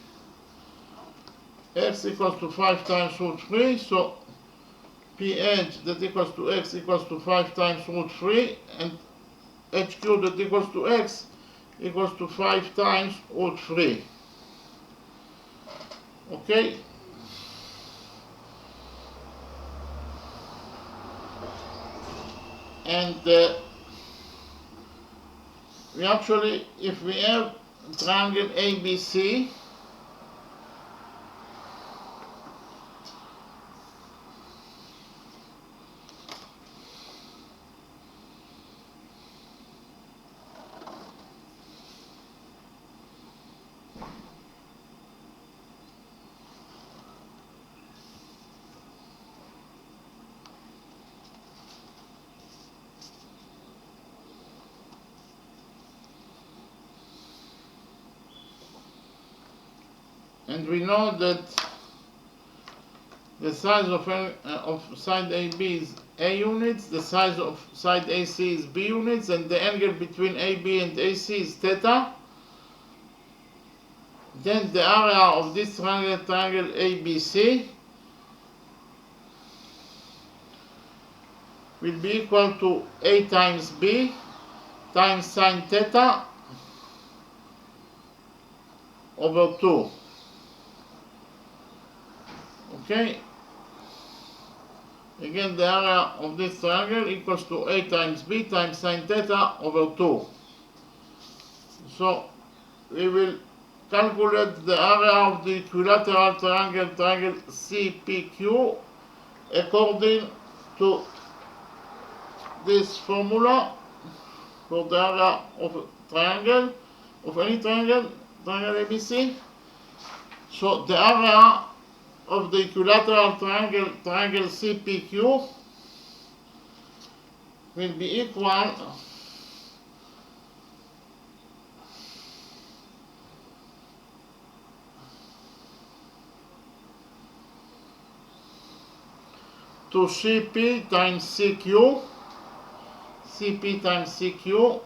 Speaker 1: X equals to 5 times root 3, so PH that equals to X equals to 5 times root 3, and HQ that equals to X equals to 5 times root 3. Okay? And we actually, if we have triangle ABC, and we know that the size of side AB is A units, the size of side AC is B units, and the angle between AB and AC is theta, then the area of this triangle ABC will be equal to A times B times sine theta over 2. Okay? Again, the area of this triangle equals to A times B times sine theta over 2. So we will calculate the area of the equilateral triangle CPQ according to this formula for the area of a triangle, of any triangle ABC. So the area of the equilateral triangle CPQ will be equal to CP times CQ, CP times CQ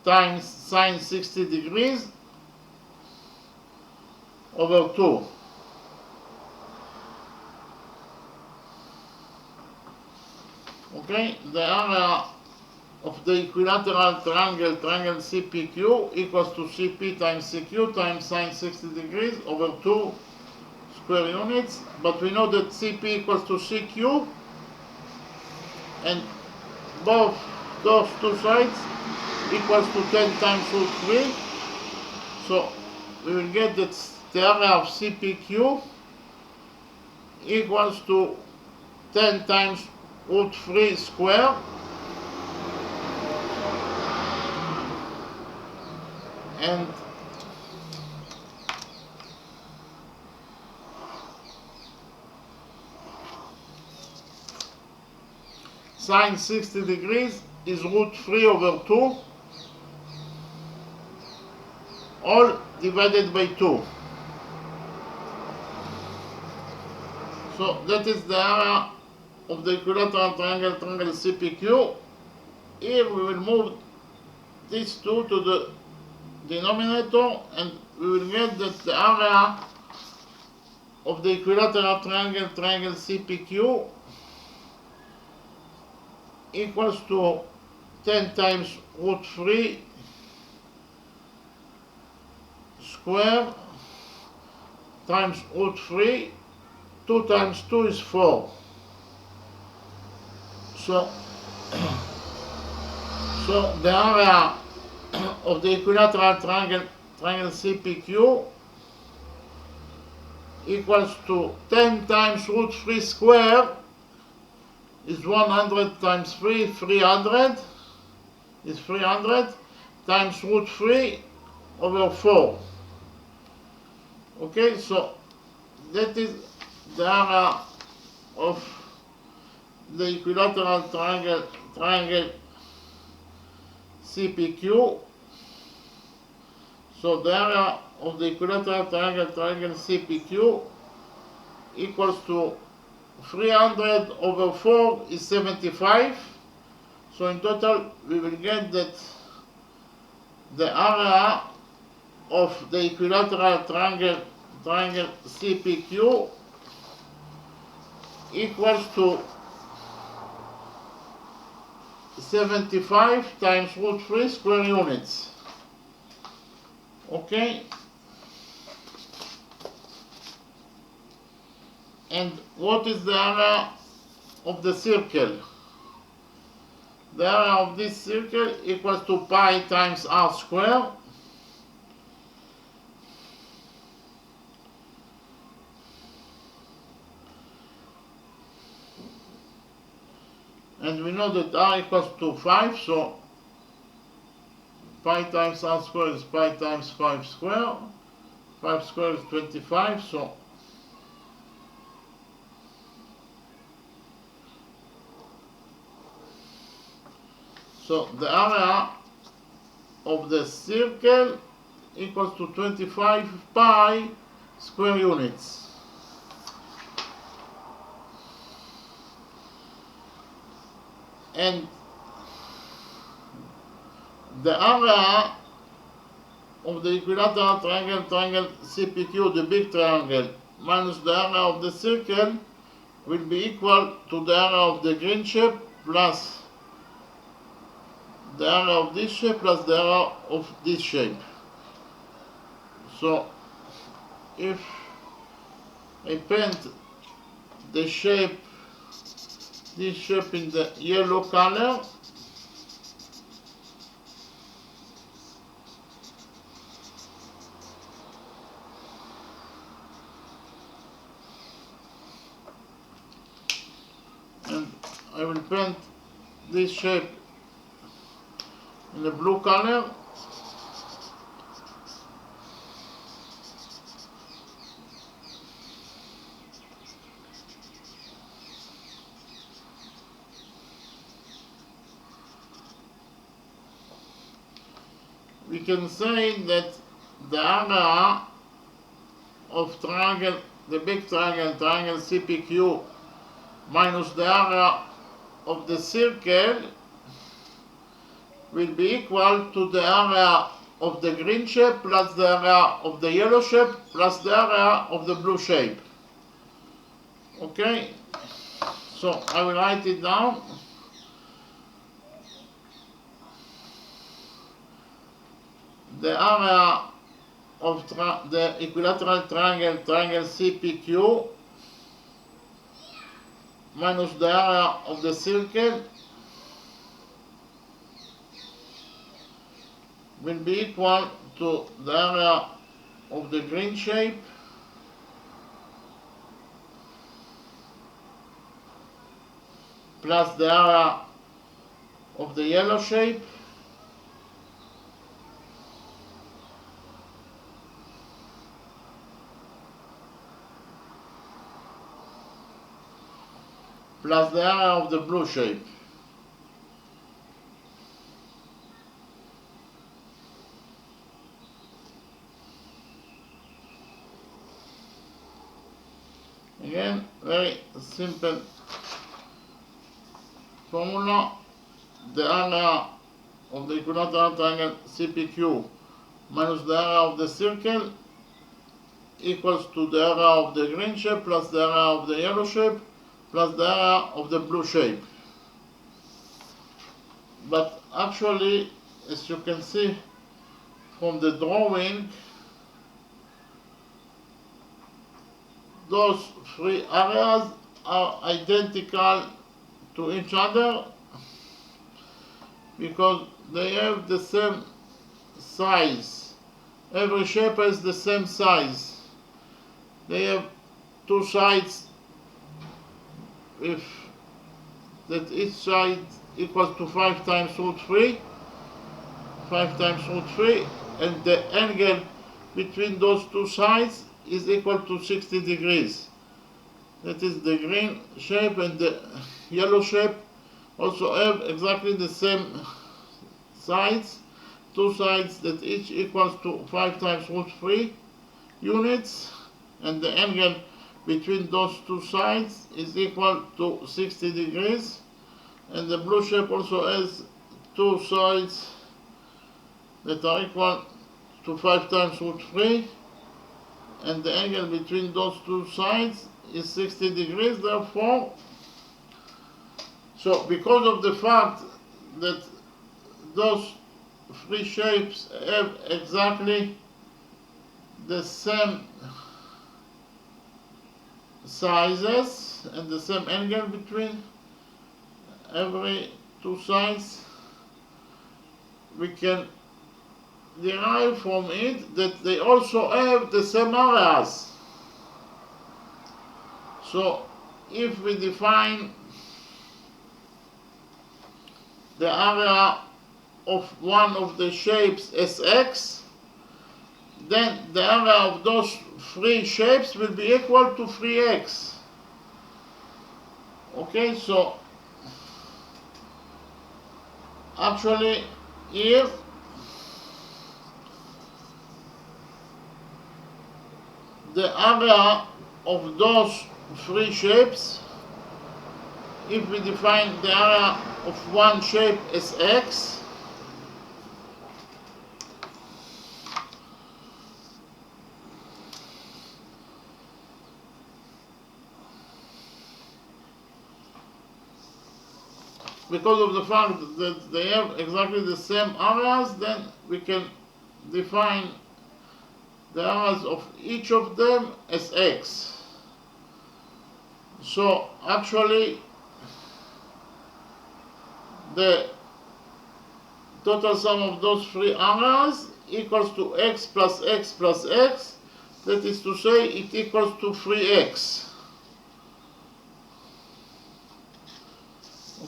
Speaker 1: times sine 60 degrees over 2. Okay, the area of the equilateral triangle CPQ equals to CP times CQ times sine 60 degrees over 2 square units, but we know that CP equals to CQ, and both those two sides equals to 10 times root 3, so we will get that the area of CPQ equals to 10 times root 3 square, and sine 60 degrees is root 3 over 2, all divided by 2. So that is the area of the equilateral triangle CPQ. Here we will move these two to the denominator, and we will get that the area of the equilateral triangle CPQ equals to 10 times root 3 square times root 3. 2 times 2 is 4. So the area of the equilateral triangle CPQ equals to 10 times root 3 square is 100 times 3, 300 is 300 times root 3 over 4. Okay, so that is the area of the equilateral triangle CPQ. So the area of the equilateral triangle CPQ equals to 300 over 4 is 75. So in total we will get that the area of the equilateral triangle CPQ equals to 75 times root 3 square units. Okay, and what is the area of the circle? The area of this circle equals to pi times r square. And we know that r equals to 5, so pi times r square is pi times 5 square. 5 square is 25, so the area of the circle equals to 25 pi square units. And the area of the equilateral triangle CPQ, the big triangle, minus the area of the circle will be equal to the area of the green shape plus the area of this shape plus the area of this shape. So if I paint the shape, this shape in the yellow color, and I will paint this shape in the blue color, we can say that the area of triangle, the big triangle CPQ, minus the area of the circle will be equal to the area of the green shape plus the area of the yellow shape plus the area of the blue shape. Okay, so I will write it down. the area of the equilateral triangle CPQ minus the area of the circle will be equal to the area of the green shape plus the area of the yellow shape plus the area of the blue shape. Again, very simple formula. The area of the equilateral triangle CPQ minus the area of the circle equals to the area of the green shape plus the area of the yellow shape plus the area of the blue shape. But actually, as you can see from the drawing, those three areas are identical to each other because they have the same size. Every shape has the same size. They have two sides if that each side equals to 5 times root 3, 5 times root 3, and the angle between those two sides is equal to 60 degrees. That is, the green shape and the yellow shape also have exactly the same sides, two sides that each equals to 5 times root 3 units, and the angle between those two sides is equal to 60 degrees. And the blue shape also has two sides that are equal to 5 times root 3, and the angle between those two sides is 60 degrees. Therefore, so because of the fact that those three shapes have exactly the same sizes and the same angle between every two sides, we can derive from it that they also have the same areas. So if we define the area of one of the shapes as x, then the area of those three shapes will be equal to 3x. Okay, so actually here the area of those three shapes, if we define the area of one shape as x, because of the fact that they have exactly the same areas, then we can define the areas of each of them as x. So actually the total sum of those three areas equals to x plus x plus x. That is to say, it equals to 3x.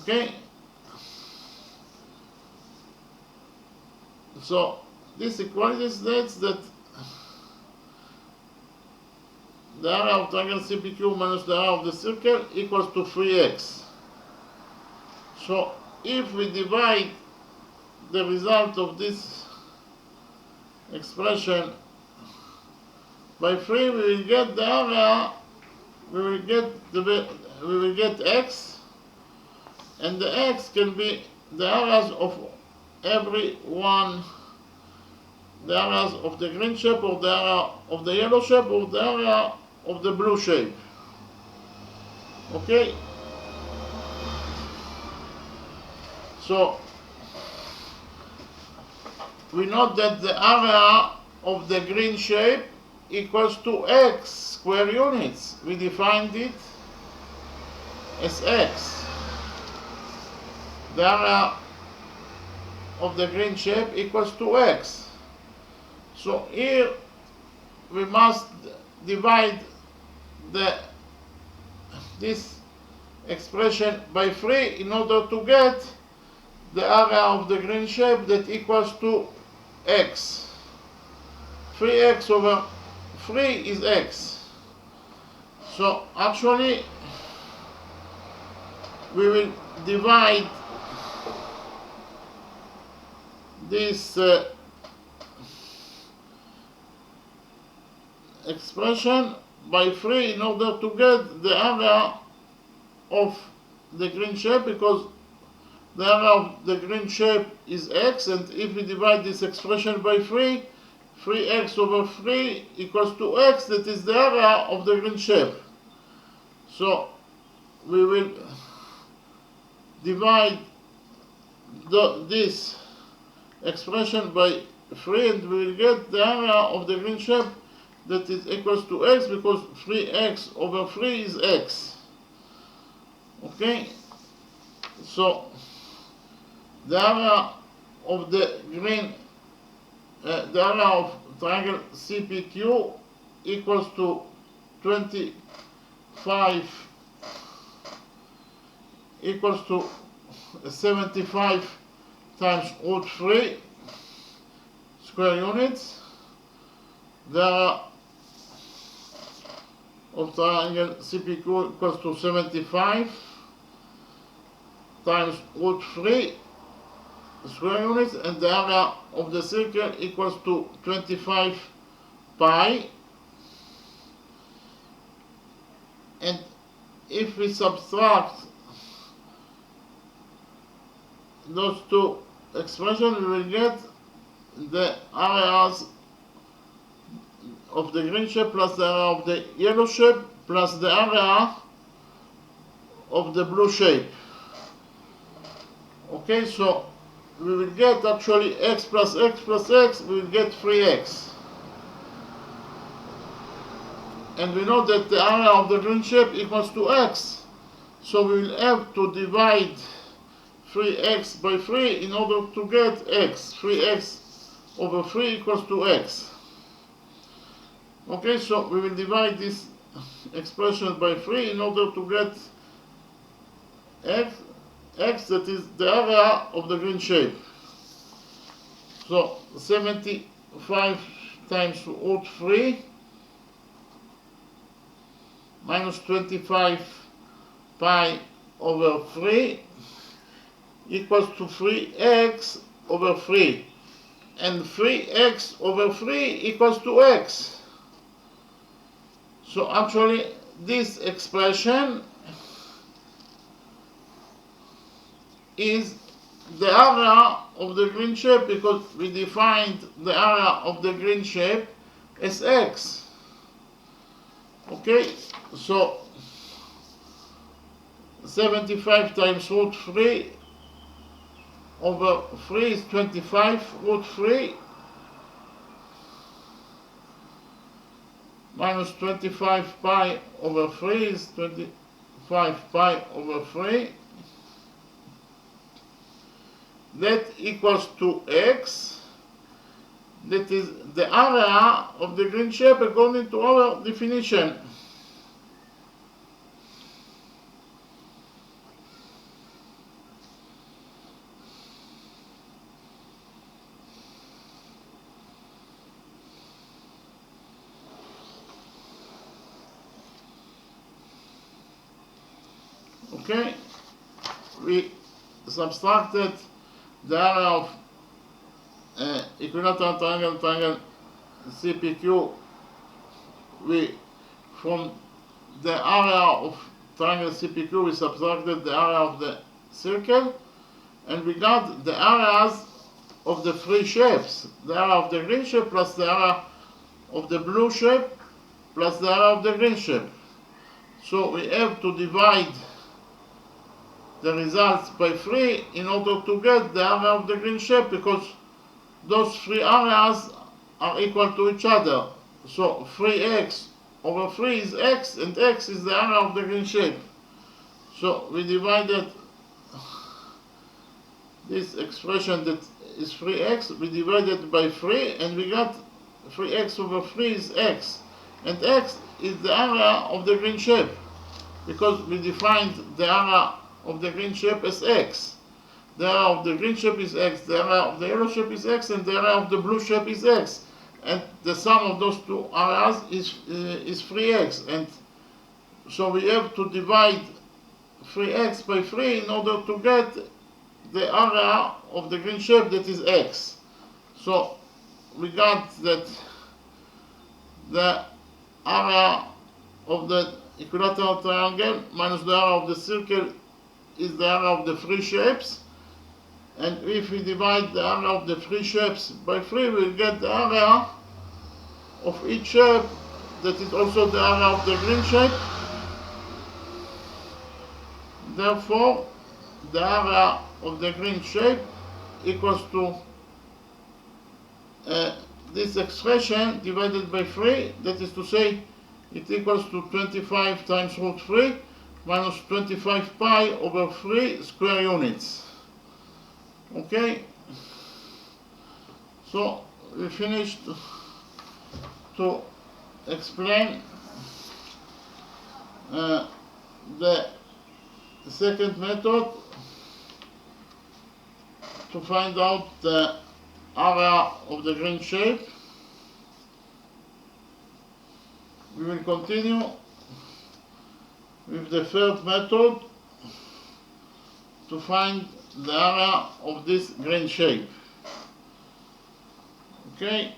Speaker 1: Okay? So this equality states that the area of triangle CPQ minus the area of the circle equals to 3x. So if we divide the result of this expression by 3, we will get the area, we will get x, and the x can be the areas of every one, the areas of the green shape, or the area of the yellow shape, or the area of the blue shape. Okay? So we know that the area of the green shape equals to x square units. We defined it as x. The area of the green shape equals to x. So here we must divide this expression by 3 in order to get the area of the green shape that equals to x. 3x over 3 is x. So actually we will divide this expression by 3 in order to get the area of the green shape, because the area of the green shape is x, and if we divide this expression by 3, 3x over 3 equals to x, that is the area of the green shape. So we will divide this expression by 3 and we will get the area of the green shape that is equals to x, because 3x over 3 is x. Okay, so the area of the green, the area of triangle CPQ equals to 25 equals to 75 times root 3 square units. The area of triangle CPQ equals to 75 times root 3 square units, and the area of the circle equals to 25 pi. And if we subtract those two expressions, we will get the areas of the green shape plus the area of the yellow shape plus the area of the blue shape. Okay, so we will get actually x plus x plus x, we will get 3x. And we know that the area of the green shape equals to x. So we will have to divide 3x by 3 in order to get x. 3x over 3 equals to x. Okay, so we will divide this expression by 3 in order to get x, that is the area of the green shape. So 75 times root 3 minus 25 pi over 3 equals to 3x over 3. And 3x over 3 equals to x. So actually this expression is the area of the green shape, because we defined the area of the green shape as x. Okay, so 75 times root 3 over 3 is 25 root 3 minus 25 pi over 3 is 25 pi over 3. That equals to x. That is the area of the green shape according to our definition. Okay, we subtracted the area of equilateral triangle CPQ. From the area of triangle CPQ, we subtracted the area of the circle, and we got the areas of the three shapes: the area of the green shape plus the area of the blue shape plus the area of the green shape. So we have to divide the results by 3 in order to get the area of the green shape, because those three areas are equal to each other. So 3x over 3 is x, and x is the area of the green shape. So we divided this expression that is 3x, we divided by 3, and we got 3x over 3 is x. And x is the area of the green shape, because we defined the area of the green shape as x. The area of the green shape is x, the area of the yellow shape is x, and the area of the blue shape is x. And the sum of those two areas is 3x. And so we have to divide 3x by 3 in order to get the area of the green shape that is x. So we got that the area of the equilateral triangle minus the area of the circle is the area of the three shapes. And if we divide the area of the three shapes by 3, we'll get the area of each shape that is also the area of the green shape. Therefore, the area of the green shape equals to this expression divided by 3, that is to say, it equals to 25 times root 3 minus 25 pi over 3 square units. Okay, so we finished to explain the second method to find out the area of the green shape. We will continue with the third method to find the area of this green shape. Okay.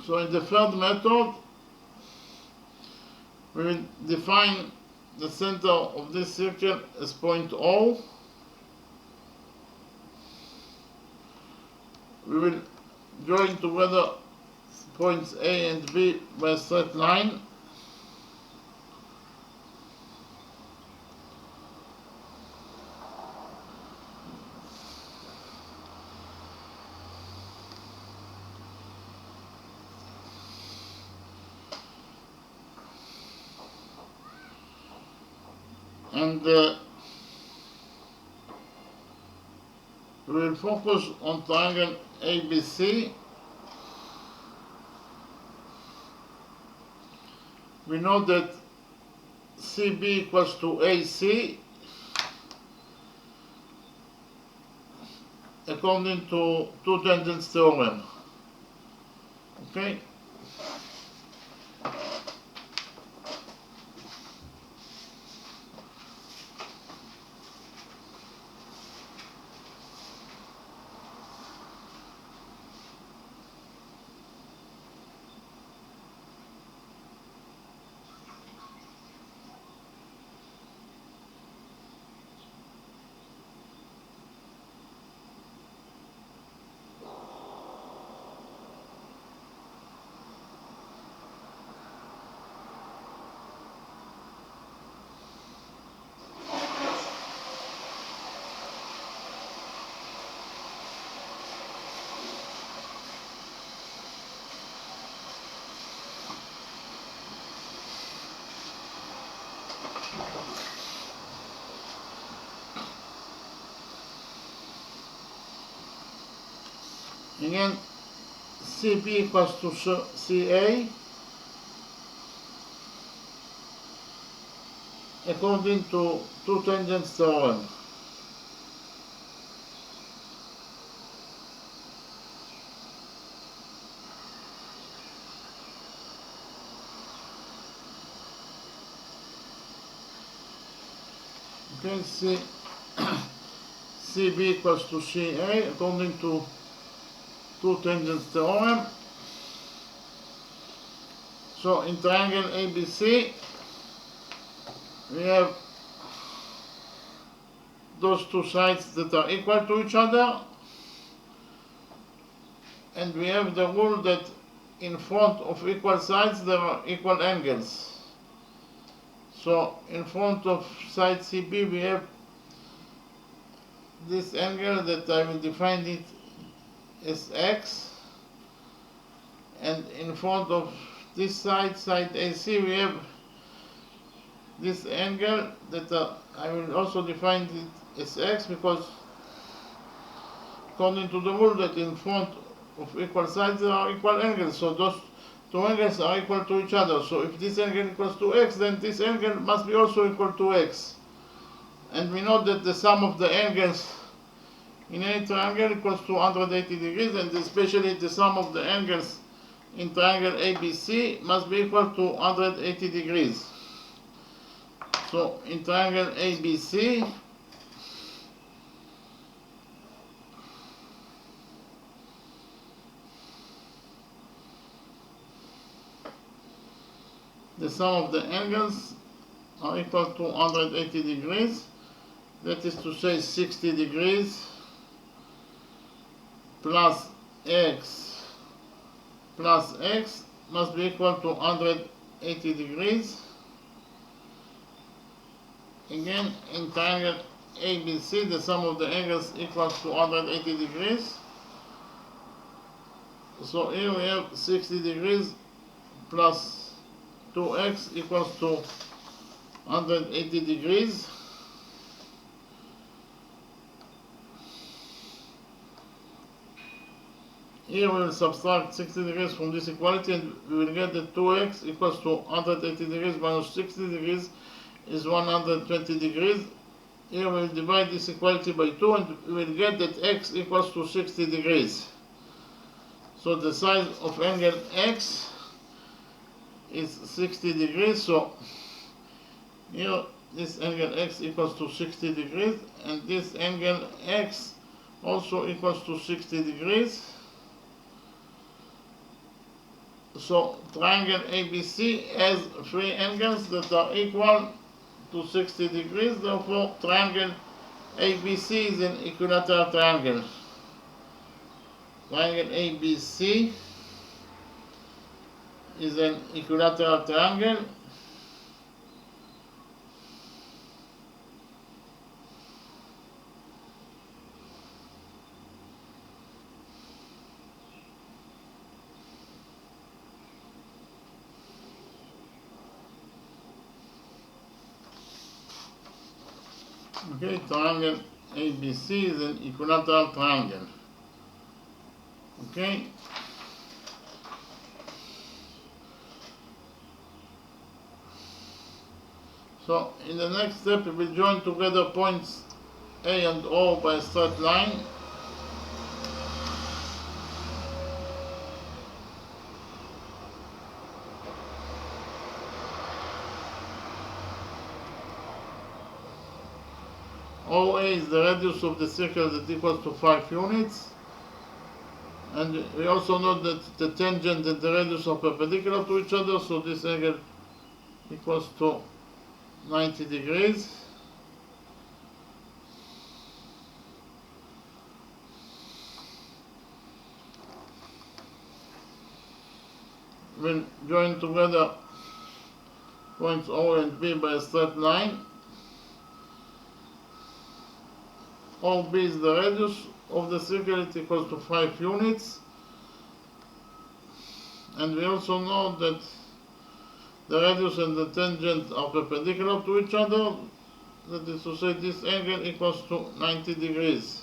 Speaker 1: So in the third method, we will define the center of this circle as point O. We will join together points A and B by a straight line. And we will focus on triangle ABC. We know that CB equals to AC according to two tangents theorem. Okay? Again, CB equals to CA according to two tangents theorem. Okay, CB equals to CA according to two tangents theorem. So in triangle ABC, we have those two sides that are equal to each other, and we have the rule that in front of equal sides there are equal angles. So in front of side CB we have this angle that I will define it as X, and in front of this side, side AC, we have this angle that I will also define it as X, because according to the rule that in front of equal sides there are equal angles, so those two angles are equal to each other. So if this angle equals to X, then this angle must be also equal to X. And we know that the sum of the angles in any triangle equals to 180 degrees, and especially the sum of the angles in triangle ABC must be equal to 180 degrees. So in triangle ABC, the sum of the angles are equal to 180 degrees, that is to say 60 degrees plus X plus X must be equal to 180 degrees. Again, in triangle ABC, the sum of the angles equals to 180 degrees. So here we have 60 degrees plus 2x equals to 180 degrees. Here we will subtract 60 degrees from this equality, and we will get that 2x equals to 180 degrees minus 60 degrees is 120 degrees. Here we will divide this equality by 2, and we will get that x equals to 60 degrees. So the side of angle x is 60 degrees. So here this angle x equals to 60 degrees, and this angle x also equals to 60 degrees. So triangle ABC has three angles that are equal to 60 degrees. Therefore, triangle ABC is an equilateral triangle. Triangle ABC is an equilateral triangle. Okay, triangle ABC is an equilateral triangle. Okay. So in the next step, we will join together points A and O by a straight line. OA is the radius of the circle that equals to 5 units. And we also know that the tangent and the radius are perpendicular to each other, so this angle equals to 90 degrees. We'll join together points O and B by a straight line. OB is the radius of the circle, it equals to 5 units. And we also know that the radius and the tangent are perpendicular to each other, that is to say this angle equals to 90 degrees.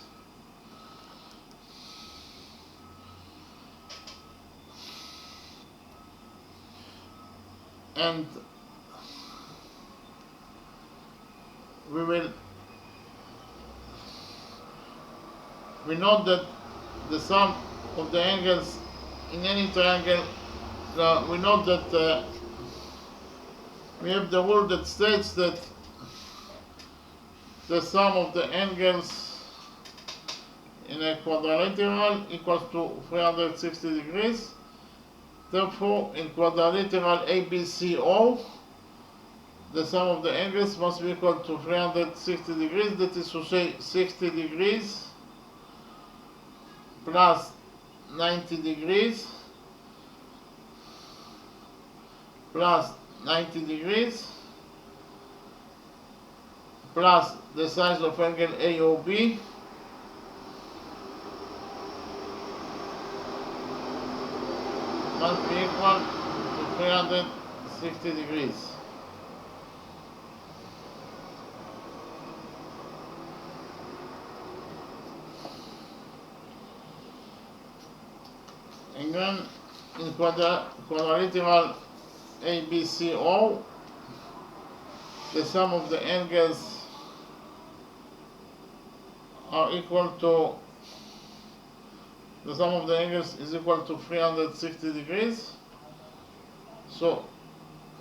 Speaker 1: And we know that the sum of the angles in any triangle, we know that we have the rule that states that the sum of the angles in a quadrilateral equals to 360 degrees. Therefore, in quadrilateral ABCO, the sum of the angles must be equal to 360 degrees, that is to say 60 degrees plus 90 degrees plus 90 degrees plus the size of angle AOB must be equal to 360 degrees. Again, in quadrilateral ABCO, the sum of the angles are equal to, the sum of the angles is equal to 360 degrees. So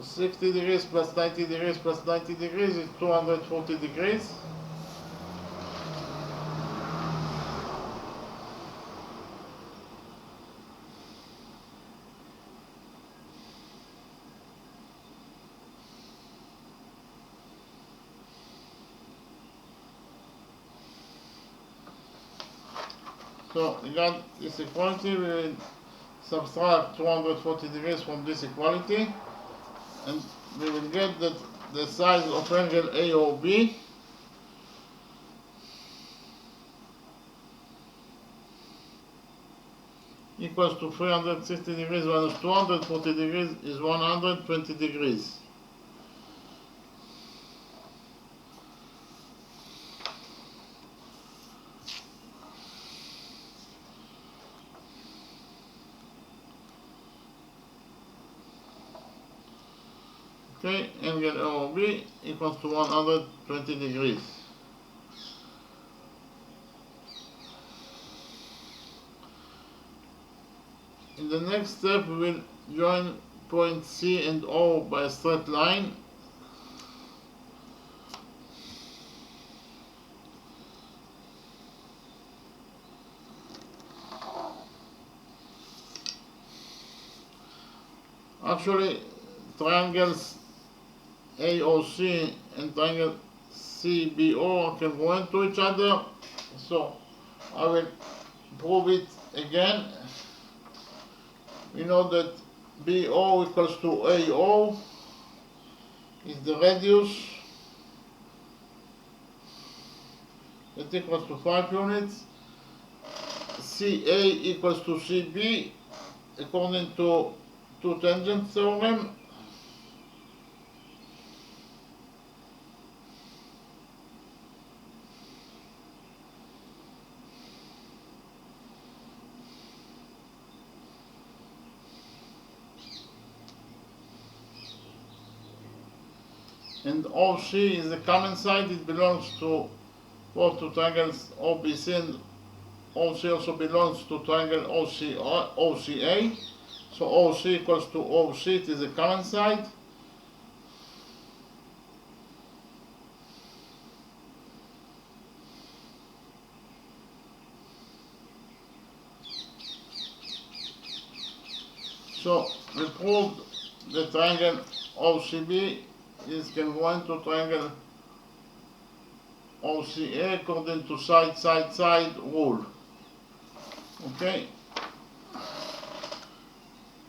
Speaker 1: 60 degrees plus 90 degrees plus 90 degrees is 240 degrees. So we got this equality, we will subtract 240 degrees from this equality, and we will get that the size of angle AOB equals to 360 degrees minus 240 degrees is 120 degrees. Okay, angle AOB equals to 120 degrees. In the next step, we will join point C and O by a straight line. Actually, triangles AOC and triangle CBO can go into each other, so I will prove it again. We know that BO equals to AO is the radius, that equals to 5 units. CA equals to CB according to two tangent theorem. And OC is the common side, it belongs to both to triangles OBC, and OC also belongs to triangle OCA. So OC equals to OC, it is a common side. So we proved the triangle OCB is congruent to triangle OCA according to side rule. Okay.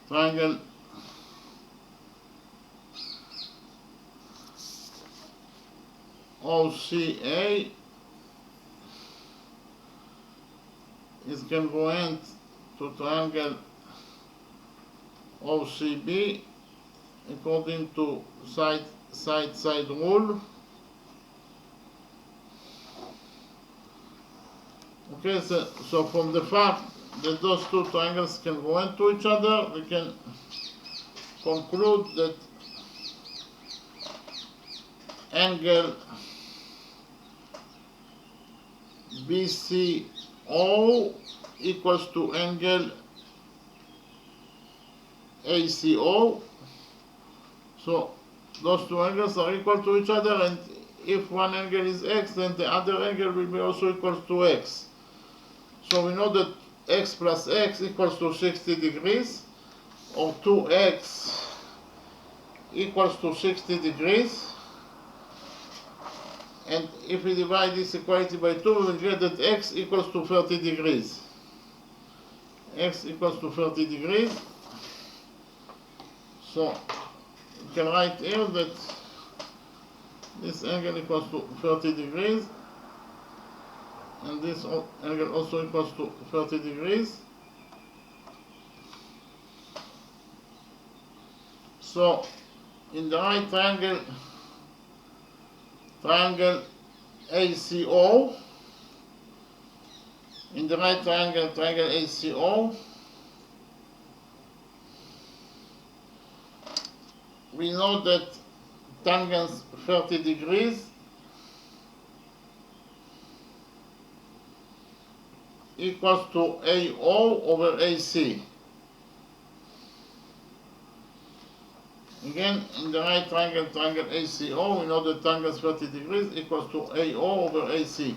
Speaker 1: Triangle OCA is congruent to triangle OCB according to side rule. Okay, so from the fact that those two triangles can go into each other, we can conclude that angle BCO equals to angle ACO. So those two angles are equal to each other, and if one angle is x, then the other angle will be also equal to x. So we know that x plus x equals to 60 degrees, or 2x equals to 60 degrees. And if we divide this equality by 2, we will get that x equals to 30 degrees. X equals to 30 degrees. So we can write here that this angle equals to 30 degrees, and this angle also equals to 30 degrees. So in the right triangle ACO, in the right triangle ACO, we know that tangent 30 degrees equals to AO over AC. Again, in the right triangle ACO, we know that tangent 30 degrees equals to AO over AC.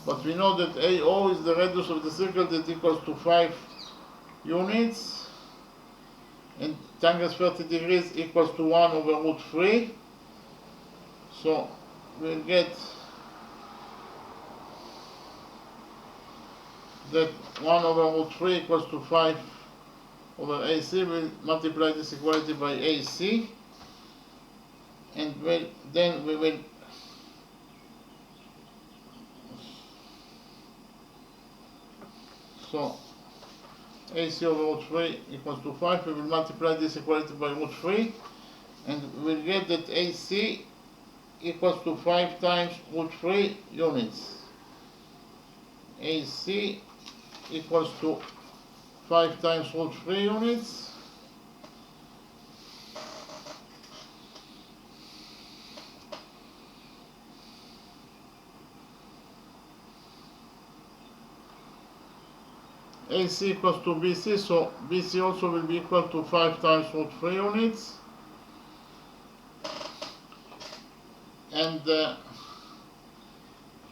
Speaker 1: But we know that AO is the radius of the circle that equals to 5 units. And tangent 30 degrees equals to 1 over root 3. So we'll get that 1 over root 3 equals to 5 over AC. We'll multiply this equality by AC, and then we will so AC over root 3 equals to 5. We will multiply this equality by root 3, and we will get that AC equals to 5 times root 3 units. AC equals to 5 times root 3 units. AC equals to BC, so BC also will be equal to 5 times root 3 units. And the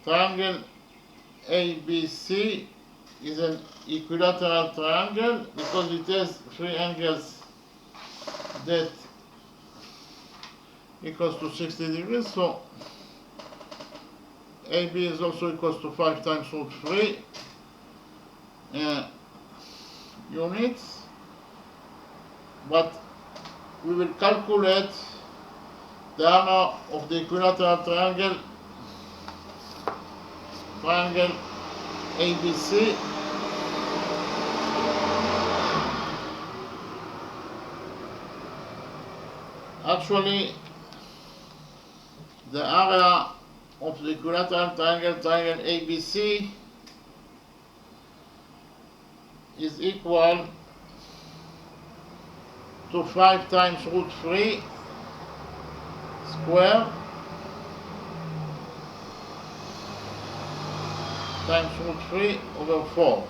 Speaker 1: triangle ABC is an equilateral triangle because it has 3 angles that equals to 60 degrees. So AB is also equals to 5 times root 3 units. But we will calculate the area of the equilateral triangle ABC. Actually, the area of the equilateral triangle ABC is equal to 5 times root 3 square times root 3 over 4.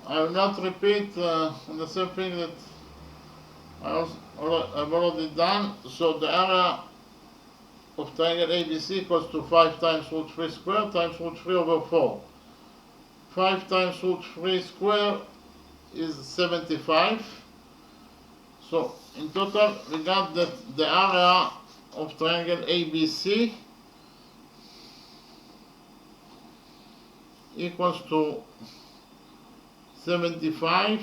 Speaker 1: I will not repeat on the same thing that I've already done. So the area of triangle ABC equals to 5 times root 3 square times root 3 over 4. 5 times root 3 square is 75. So in total we got that the area of triangle ABC equals to 75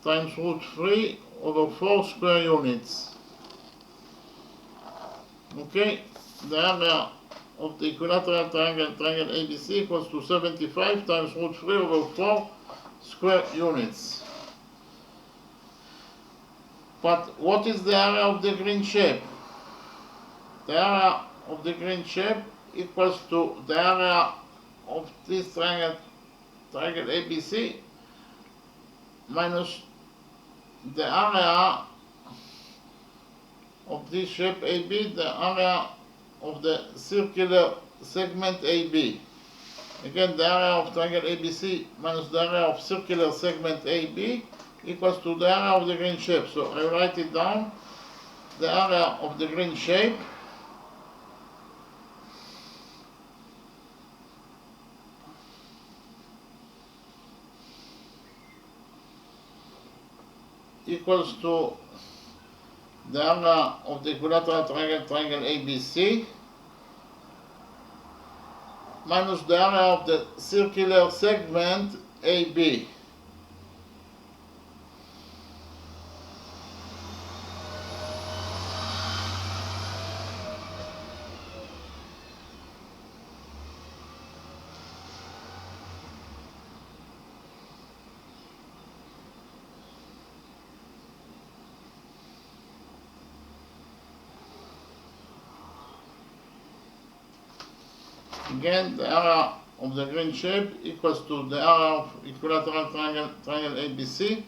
Speaker 1: times root 3 over 4 square units. Okay, the area of the equilateral triangle ABC equals to 75 times root 3 over 4 square units. But what is the area of the green shape? The area of the green shape equals to the area of this triangle ABC minus the area of this shape AB, the area of the circular segment AB. Again, the area of triangle ABC minus the area of circular segment AB equals to the area of the green shape. So I write it down. The area of the green shape equals to the area of the equilateral triangle ABC minus the area of the circular segment AB. Again, the area of the green shape equals to the area of equilateral triangle ABC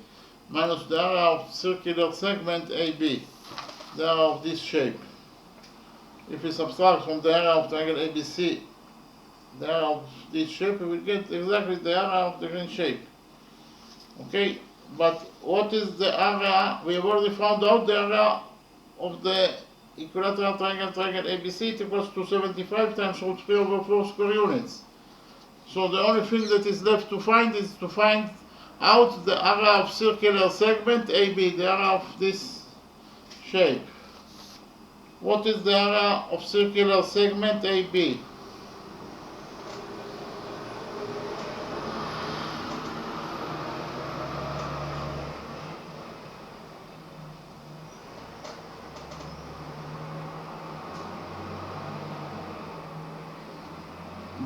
Speaker 1: minus the area of circular segment AB, the area of this shape. If we subtract from the area of triangle ABC the area of this shape, we will get exactly the area of the green shape. Okay, but what is the area? We have already found out the area of the equilateral triangle ABC. It equals to 75 times root 3 over 4 square units. So the only thing that is left to find is to find out the area of circular segment AB, the area of this shape. What is the area of circular segment AB?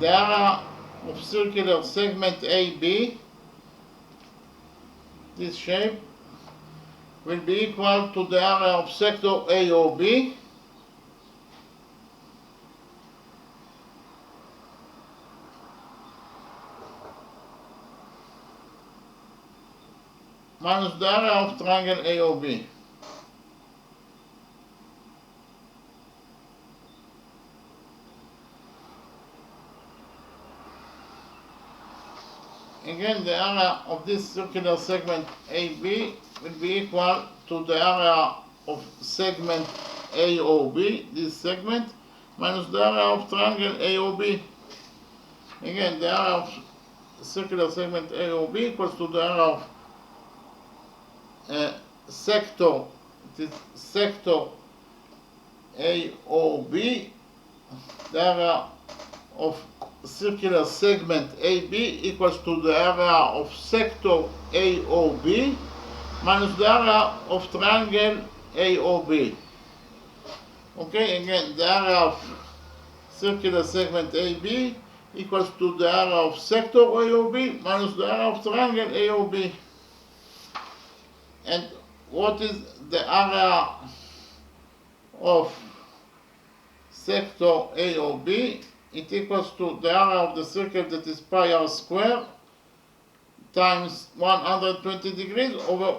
Speaker 1: The area of circular segment AB, this shape, will be equal to the area of sector AOB minus the area of triangle AOB. Again, the area of this circular segment AB will be equal to the area of segment AOB, this segment, minus the area of triangle AOB. Again, the area of circular segment AOB equals to the area of sector, it is sector AOB, the area of circular segment AB equals to the area of sector AOB minus the area of triangle AOB. Okay, again, the area of circular segment AB equals to the area of sector AOB minus the area of triangle AOB. And what is the area of sector AOB? It equals to the area of the circle, that is pi r squared, times 120 degrees over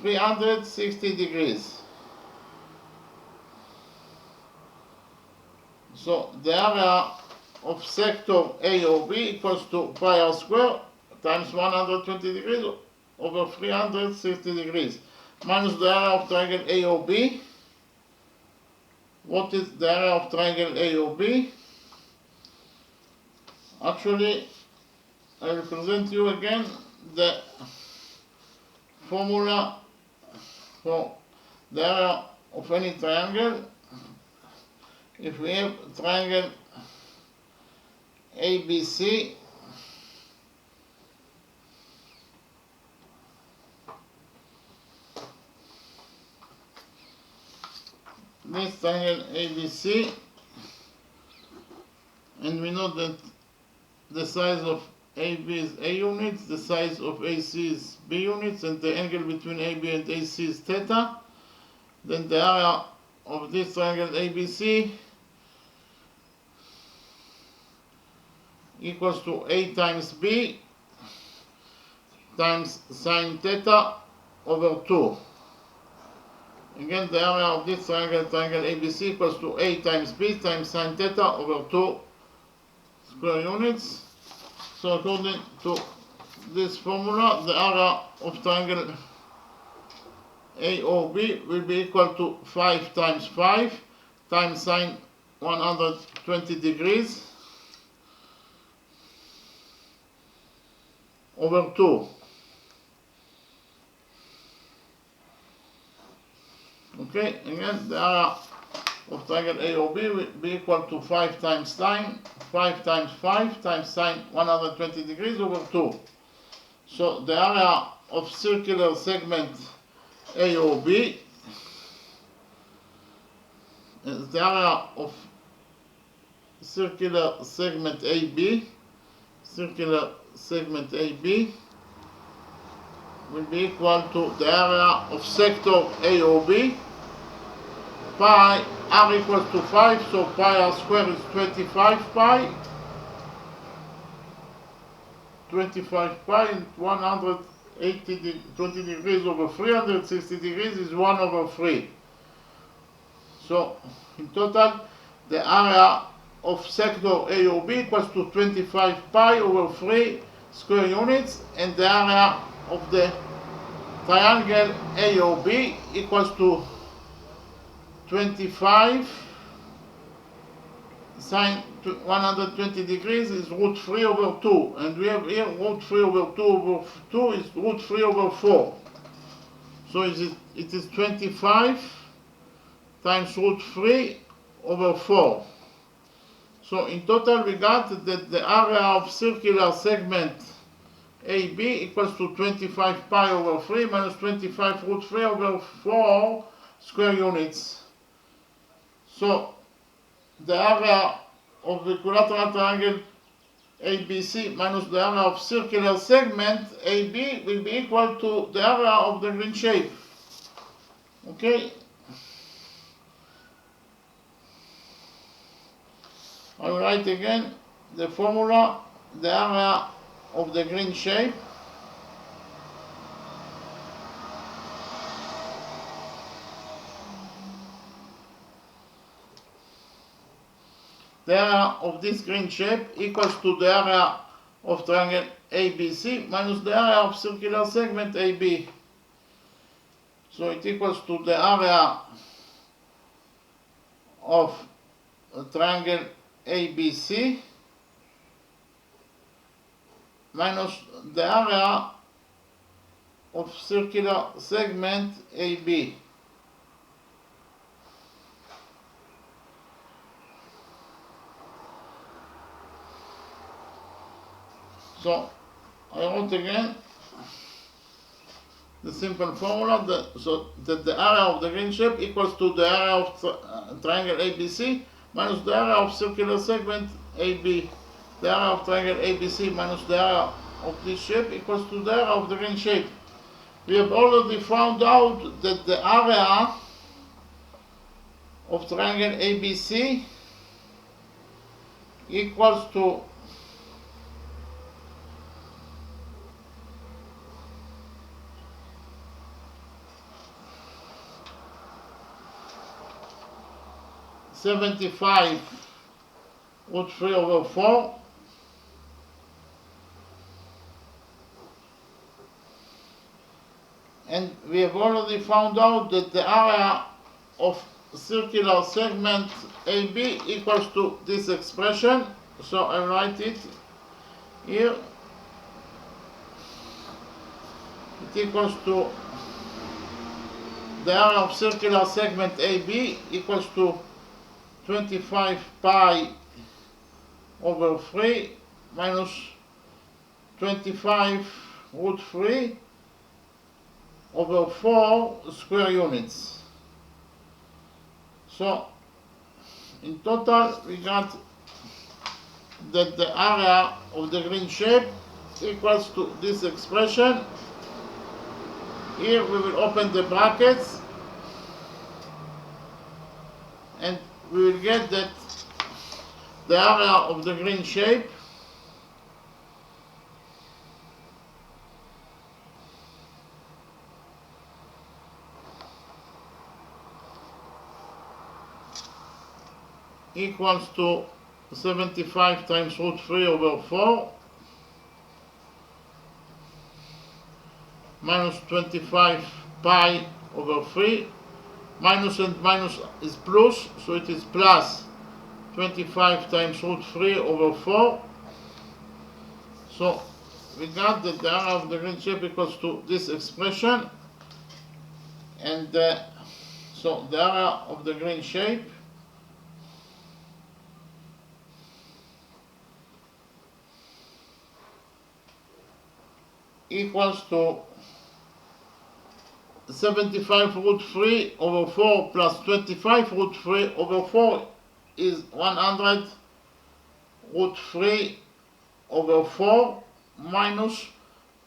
Speaker 1: 360 degrees. So the area of sector AOB equals to pi r squared times 120 degrees over 360 degrees minus the area of triangle AOB. What is the area of triangle AOB? Actually, I will present you again the formula for the area of any triangle. If we have triangle ABC, this triangle ABC, and we know that the size of AB is A units, the size of AC is B units, and the angle between AB and AC is theta. Then the area of this triangle ABC equals to A times B times sine theta over 2. Again, the area of this triangle ABC equals to A times B times sine theta over 2 square units. So according to this formula, the area of triangle AOB will be equal to 5 times 5 times sine 120 degrees over 2. Okay, again, the area of triangle AOB will be equal to 5 times sine 5 times 5 times sine 120 degrees over 2. So the area of circular segment AOB is the area of circular segment AB. Circular segment AB will be equal to the area of sector AOB. Pi r equals to 5, so pi r squared is 25 pi. 25 pi and 20 degrees over 360 degrees is 1 over 3. So in total the area of sector AOB equals to 25 pi over 3 square units, and the area of the triangle AOB equals to 25 sine 120 degrees is root 3 over 2, and we have here root 3 over 2 over 2 is root 3 over 4. So it is 25 times root 3 over 4. So in total we got that the area of circular segment AB equals to 25 pi over 3 minus 25 root 3 over 4 square units. So the area of the equilateral triangle ABC minus the area of circular segment AB will be equal to the area of the green shape. Okay? I will write again the formula, the area of the green shape the area of this green shape equals to the area of triangle ABC minus the area of circular segment AB. So it equals to the area of a triangle ABC minus the area of circular segment AB. So I wrote again the simple formula so that the area of the green shape equals to the area of triangle ABC minus the area of circular segment AB. The area of triangle ABC minus the area of this shape equals to the area of the green shape. We have already found out that the area of triangle ABC equals to 75 root 3 over 4 and we have already found out that the area of circular segment AB equals to this expression, so I write it here. It equals to the area of circular segment AB equals to 25 pi over 3 minus 25 root 3 over 4 square units. So in total we got that the area of the green shape equals to this expression. Here we will open the brackets and we will get that the area of the green shape equals to 75 times root 3 over 4 minus 25 pi over 3. Minus and minus is plus, so it is plus 25 times root 3 over 4. So we got that the area of the green shape equals to this expression, and So the area of the green shape equals to 75 root 3 over 4 plus 25 root 3 over 4 is 100 root 3 over 4 minus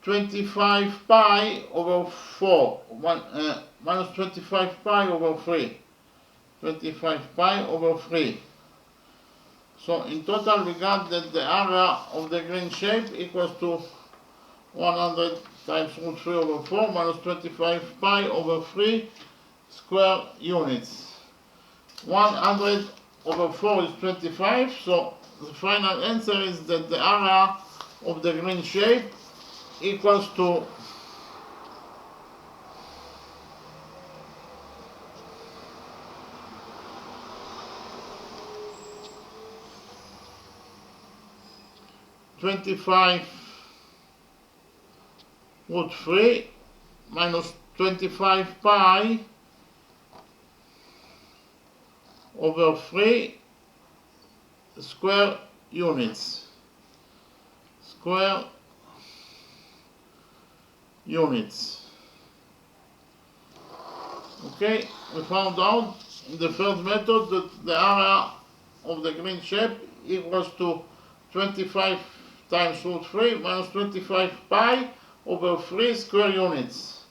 Speaker 1: 25 pi over 4, minus 25 pi over 3. 25 pi over 3. So in total we got that the area of the green shape equals to 100 times root 3 over 4 minus 25 pi over 3 square units. 100 over 4 is 25, so the final answer is that the area of the green shape equals to 25 root 3 minus 25 pi over 3 square units. Square units. Okay, we found out in the first method that the area of the green shape equals to 25 times root 3 minus 25 pi over 3 square units.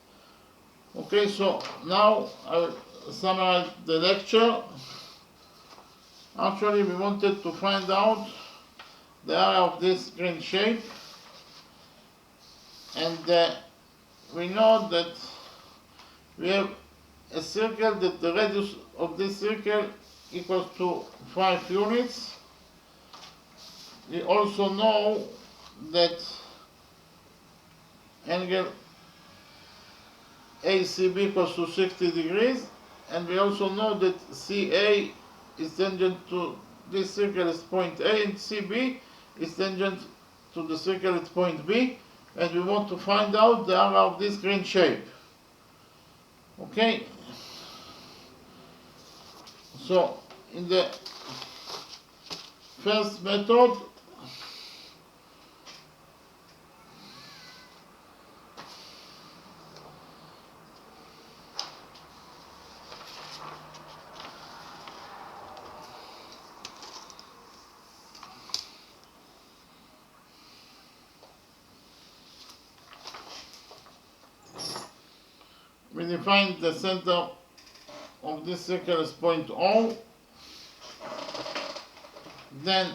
Speaker 1: Okay, so now I'll summarize the lecture. Actually, we wanted to find out the area of this green shape, and we know that we have a circle that the radius of this circle equals to 5 units. We also know that angle ACB equals to 60 degrees, and we also know that CA is tangent to this circle at point A, and CB is tangent to the circle at point B, and we want to find out the area of this green shape. Okay, so in the first method, we define the center of this circle as point O. Then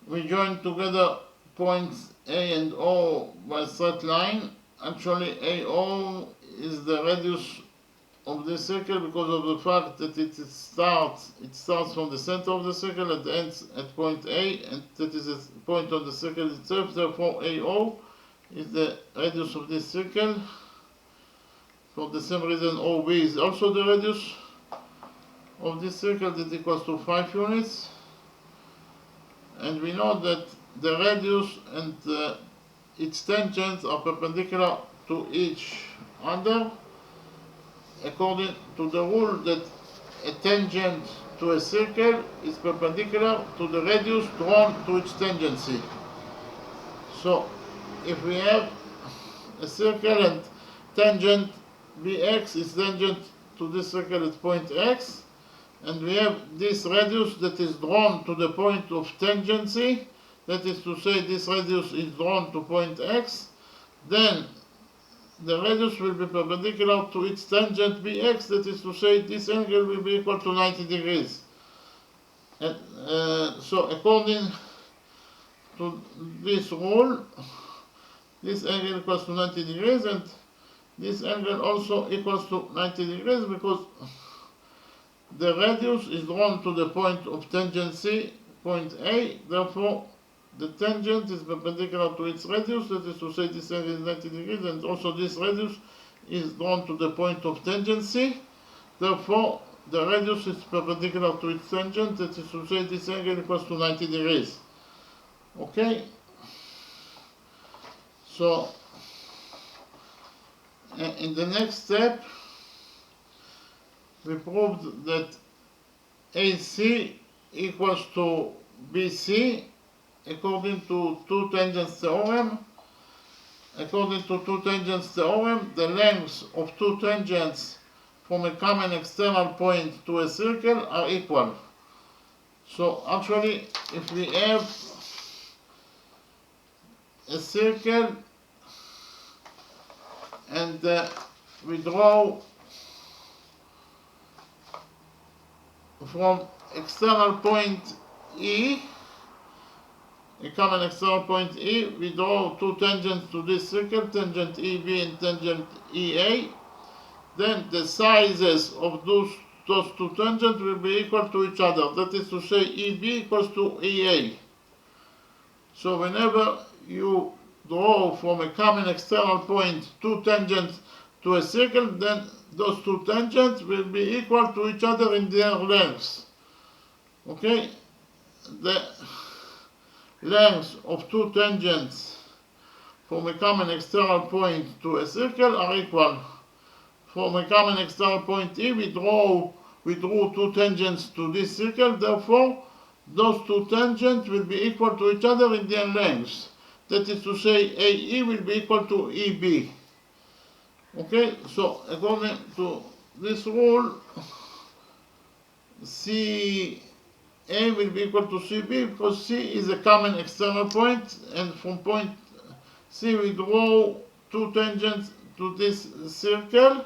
Speaker 1: we join together points A and O by a straight line. Actually, AO is the radius of this circle because of the fact that it starts from the center of the circle and ends at point A, and that is a point on the circle itself. Therefore, AO is the radius of this circle. For the same reason, OB is also the radius of this circle, that equals to 5 units. And we know that the radius and its tangents are perpendicular to each other, according to the rule that a tangent to a circle is perpendicular to the radius drawn to its tangency. So if we have a circle and tangent Bx is tangent to this circle at point X, and we have this radius that is drawn to the point of tangency, that is to say this radius is drawn to point X, then the radius will be perpendicular to its tangent Bx, that is to say this angle will be equal to 90 degrees. And, so according to this rule, this angle equals to 90 degrees, and this angle also equals to 90 degrees because the radius is drawn to the point of tangency, point A. Therefore, the tangent is perpendicular to its radius, that is to say this angle is 90 degrees, and also this radius is drawn to the point of tangency. Therefore, the radius is perpendicular to its tangent, that is to say this angle equals to 90 degrees. Okay? So, In the next step, we proved that AC equals to BC according to two tangents theorem. According to two tangents theorem, the lengths of two tangents from a common external point to a circle are equal. So actually, if we have a circle and we draw from external point E, a common external point E, we draw two tangents to this circle, tangent EB and tangent EA. Then the sizes of those two tangents will be equal to each other. That is to say, EB equals to EA. So whenever you draw from a common external point two tangents to a circle, then those two tangents will be equal to each other in their lengths. Okay? The lengths of two tangents from a common external point to a circle are equal. From a common external point E, we drew two tangents to this circle, therefore those two tangents will be equal to each other in their lengths. That is to say, AE will be equal to EB. Okay, so according to this rule, CA will be equal to CB because C is a common external point, and from point C we draw two tangents to this circle.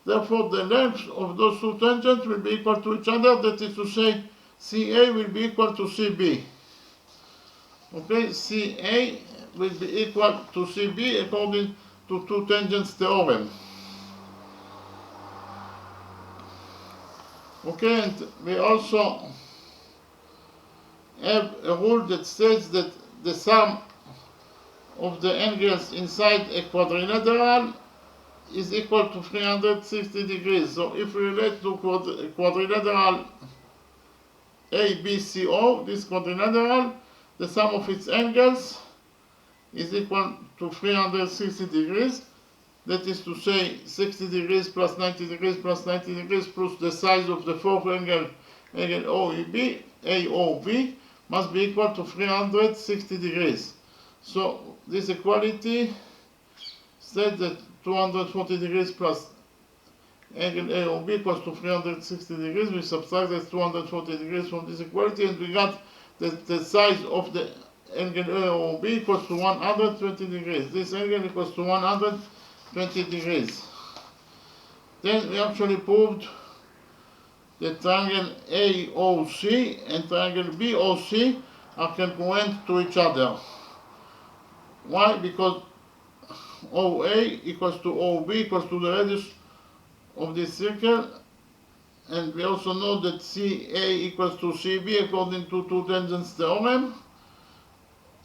Speaker 1: Therefore, the length of those two tangents will be equal to each other. That is to say, CA will be equal to CB. Okay, CA will be equal to CB according to two tangents theorem. Okay, and we also have a rule that states that the sum of the angles inside a quadrilateral is equal to 360 degrees. So if we relate to quadrilateral ABCO, this quadrilateral, the sum of its angles is equal to 360 degrees. That is to say, 60 degrees plus 90 degrees plus 90 degrees plus the size of the fourth angle, angle AOB, must be equal to 360 degrees. So this equality states that 240 degrees plus angle AOB equals to 360 degrees. We subtract that 240 degrees from this equality, and we got that the size of the angle AOB equals to 120 degrees. This angle equals to 120 degrees. Then we actually proved that triangle AOC and triangle BOC are congruent to each other. Why? Because OA equals to OB equals to the radius of this circle, and we also know that CA equals to CB according to two tangents theorem,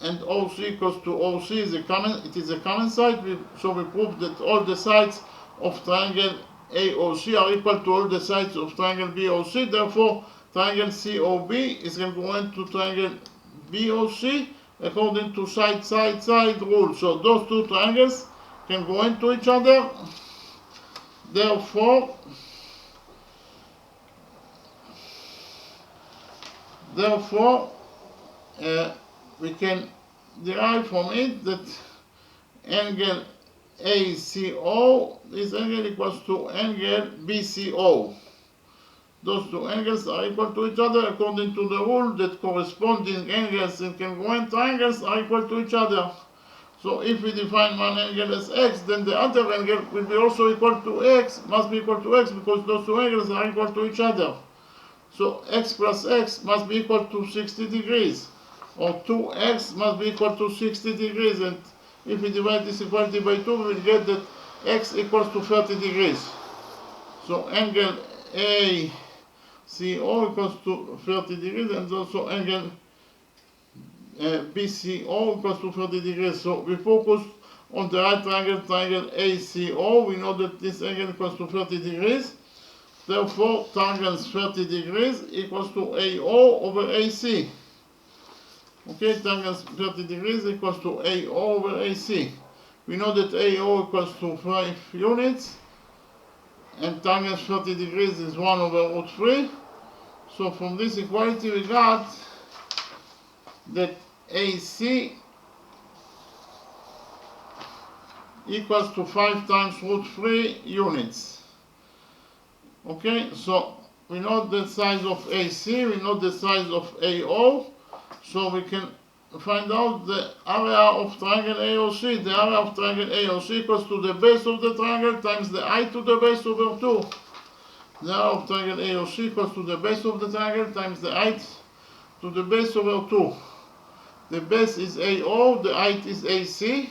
Speaker 1: and OC equals to OC is a common side. So we proved that all the sides of triangle AOC are equal to all the sides of triangle BOC. Therefore, triangle COB is congruent to triangle BOC according to side rule. So those two triangles can go into each other. Therefore, we can derive from it that angle ACO, this angle equals to angle BCO. Those two angles are equal to each other according to the rule that corresponding angles in congruent triangles are equal to each other. So if we define one angle as x, then the other angle will be also equal to x, must be equal to x, because those two angles are equal to each other. So x plus x must be equal to 60 degrees, or 2x must be equal to 60 degrees, and if we divide this equality by 2, we will get that x equals to 30 degrees. So angle ACO equals to 30 degrees, and also angle BCO equals to 30 degrees. So we focus on the right triangle, triangle ACO. We know that this angle equals to 30 degrees. Therefore, tangents 30 degrees equals to AO over AC. Okay, tangents 30 degrees equals to AO over AC. We know that AO equals to 5 units, and tangent 30 degrees is 1 over root 3. So from this equality we got that AC equals to 5 times root 3 units. Okay, so we know the size of AC, we know the size of AO, so we can find out the area of triangle AOC. The area of triangle AOC equals to the base of the triangle times the height to the base over 2. The area of triangle AOC equals to the base of the triangle times the height to the base over 2. The base is AO, the height is AC.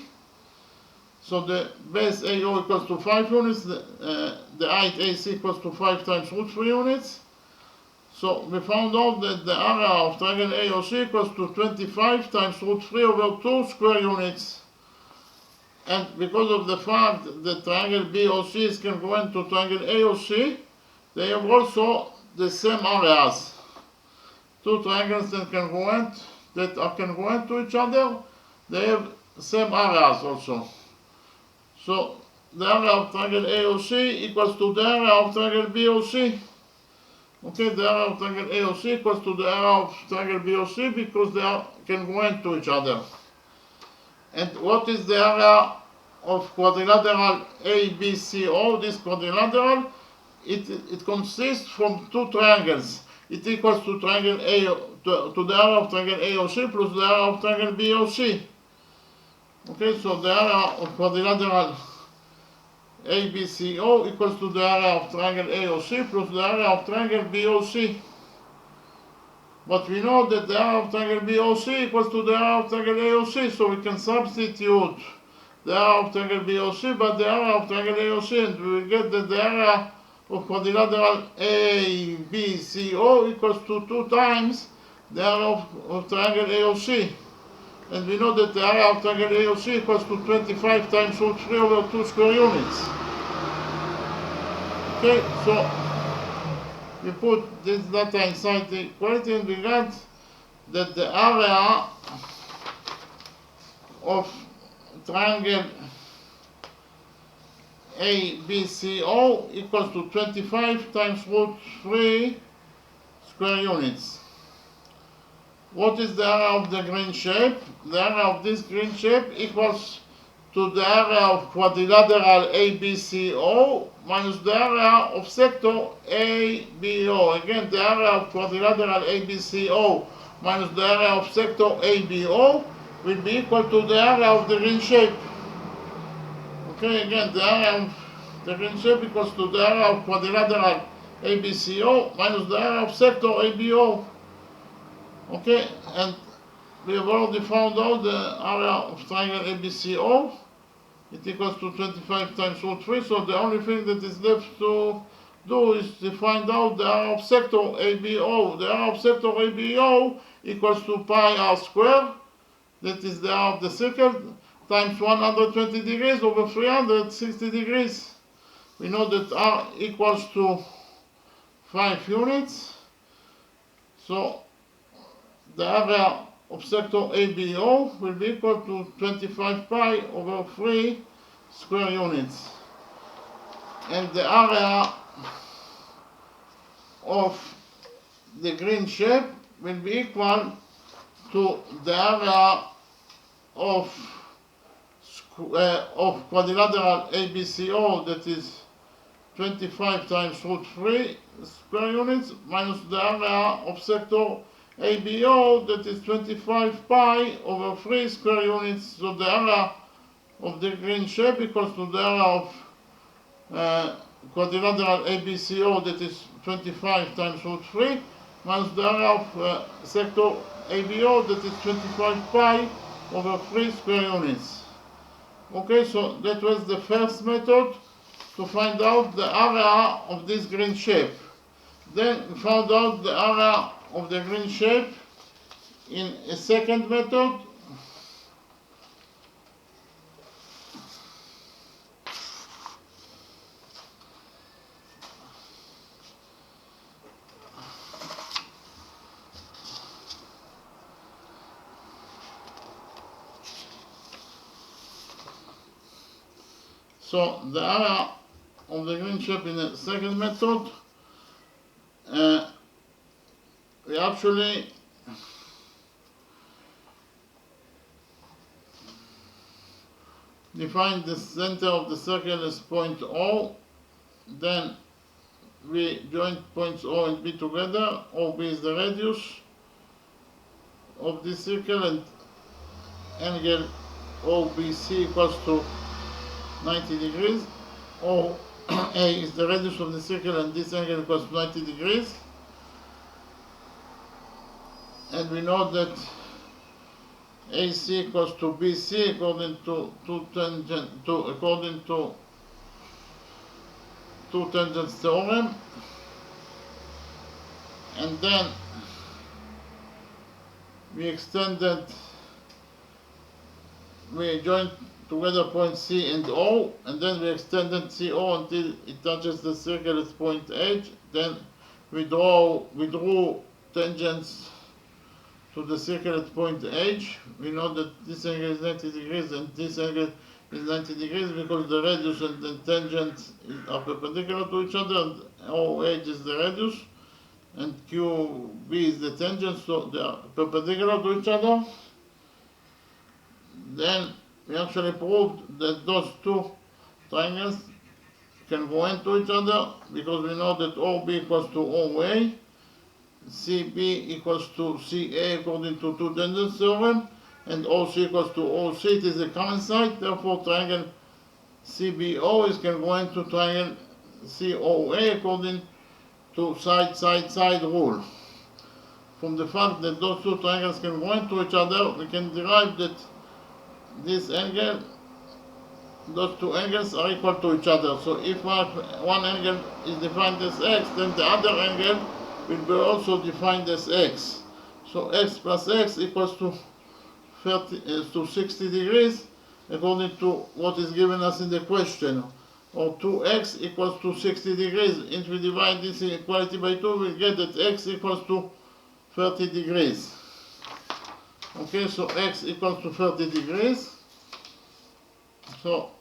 Speaker 1: So the base AO equals to 5 units, the height AC equals to 5 times root 3 units. So we found out that the area of triangle AOC equals to 25 times root 3 over 2 square units. And because of the fact that triangle BOC is congruent to triangle AOC, they have also the same areas. Two triangles that are congruent to each other, they have same areas also. So the area of triangle AOC equals to the area of triangle BOC. Okay, the area of triangle AOC equals to the area of triangle BOC because they are congruent to each other. And what is the area of quadrilateral ABCO? This quadrilateral, it consists from two triangles. It equals to triangle to the area of triangle AOC plus the area of triangle BOC. Okay, so the area of quadrilateral ABCO equals to the area of triangle AOC plus the area of triangle BOC. But we know that the area of triangle BOC equals to the area of triangle AOC, so we can substitute the area of triangle BOC by the area of triangle AOC, and we will get that the area of quadrilateral ABCO equals to 2 times the area of triangle AOC. And we know that the area of triangle AOC equals to 25 times root 3 over 2 square units. Okay, so we put this data inside the equality and we got that the area of triangle ABCO equals to 25 times root 3 square units. What is the area of the green shape? The area of this green shape equals to the area of quadrilateral ABCO minus the area of sector ABO. Again, the area of quadrilateral ABCO minus the area of sector ABO will be equal to the area of the green shape. Okay, again, the area of the green shape equals to the area of quadrilateral ABCO minus the area of sector ABO. Okay, and we have already found out the area of triangle ABCO. It equals to 25 times root 3, so the only thing that is left to do is to find out the area of sector ABO. The area of sector ABO equals to pi r squared, that is the area of the circle, times 120 degrees over 360 degrees. We know that r equals to 5 units, so the area of sector ABO will be equal to 25 pi over 3 square units. And the area of the green shape will be equal to the area of quadrilateral ABCO, that is 25 times root 3 square units, minus the area of sector ABO, that is 25 pi over 3 square units. So the area of the green shape equals to the area of quadrilateral ABCO, that is 25 times root 3, minus the area of sector ABO, that is 25 pi over 3 square units. Okay, so that was the first method to find out the area of this green shape. Then we found out the area of the green shape in a second method. So the area of the green shape in the second method, we actually define the center of the circle as point O, then we join points O and B together. OB is the radius of this circle, and angle OBC equals to 90 degrees. OA is the radius of the circle, and this angle equals to 90 degrees. And we know that AC equals to BC according to two tangents theorem. And then we joined together points C and O, and then we extended CO until it touches the circle at point H. Then we drew tangents to the circle at point H. We know that this angle is 90 degrees and this angle is 90 degrees because the radius and the tangent are perpendicular to each other, and OH is the radius and QB is the tangent, so they are perpendicular to each other. Then we actually proved that those two triangles can go into each other because we know that OB equals to OA, CB equals to CA according to two tangents theorem, and OC equals to OC. It is a common side, therefore triangle CBO can go into triangle COA according to side rule. From the fact that those two triangles can go into each other, we can derive that this angle, those two angles are equal to each other. So if one angle is defined as x, then the other angle will be also defined as x. So x plus x equals to 60 degrees according to what is given us in the question. Or 2x equals to 60 degrees. If we divide this inequality by 2, we get that x equals to 30 degrees. Okay, so x equals to 30 degrees. So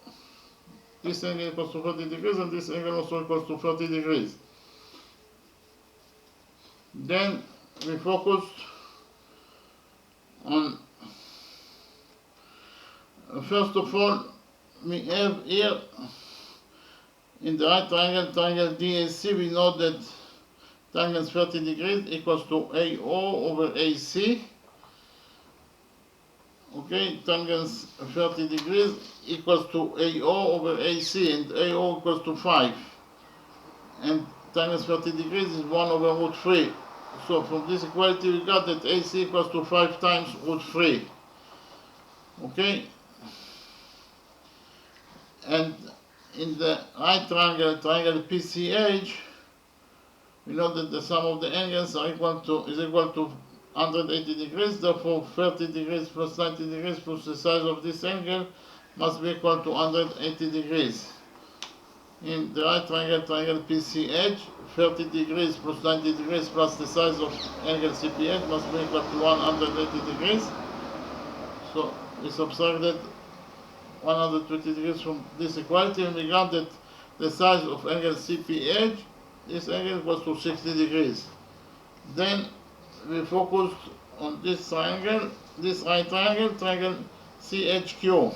Speaker 1: this angle equals to 30 degrees, and this angle also equals to 30 degrees. Then we focused on, first of all, we have here in the right triangle, triangle DAC, we know that tangent 30 degrees equals to AO over AC. Okay, tangents 30 degrees equals to AO over AC, and AO equals to 5. And tangents 30 degrees is 1 over root 3. So from this equality we got that AC equals to 5 times root 3. Okay? And in the right triangle, triangle PCH, we know that the sum of the angles is equal to 180 degrees, therefore 30 degrees plus 90 degrees plus the size of this angle must be equal to 180 degrees. In the right triangle, triangle PCH, 30 degrees plus 90 degrees plus the size of angle CPH must be equal to 180 degrees. So we subtracted 120 degrees from this equality, and we got that the size of angle CPH, this angle equals to 60 degrees. Then we focused on this triangle, this right triangle, triangle CHQ.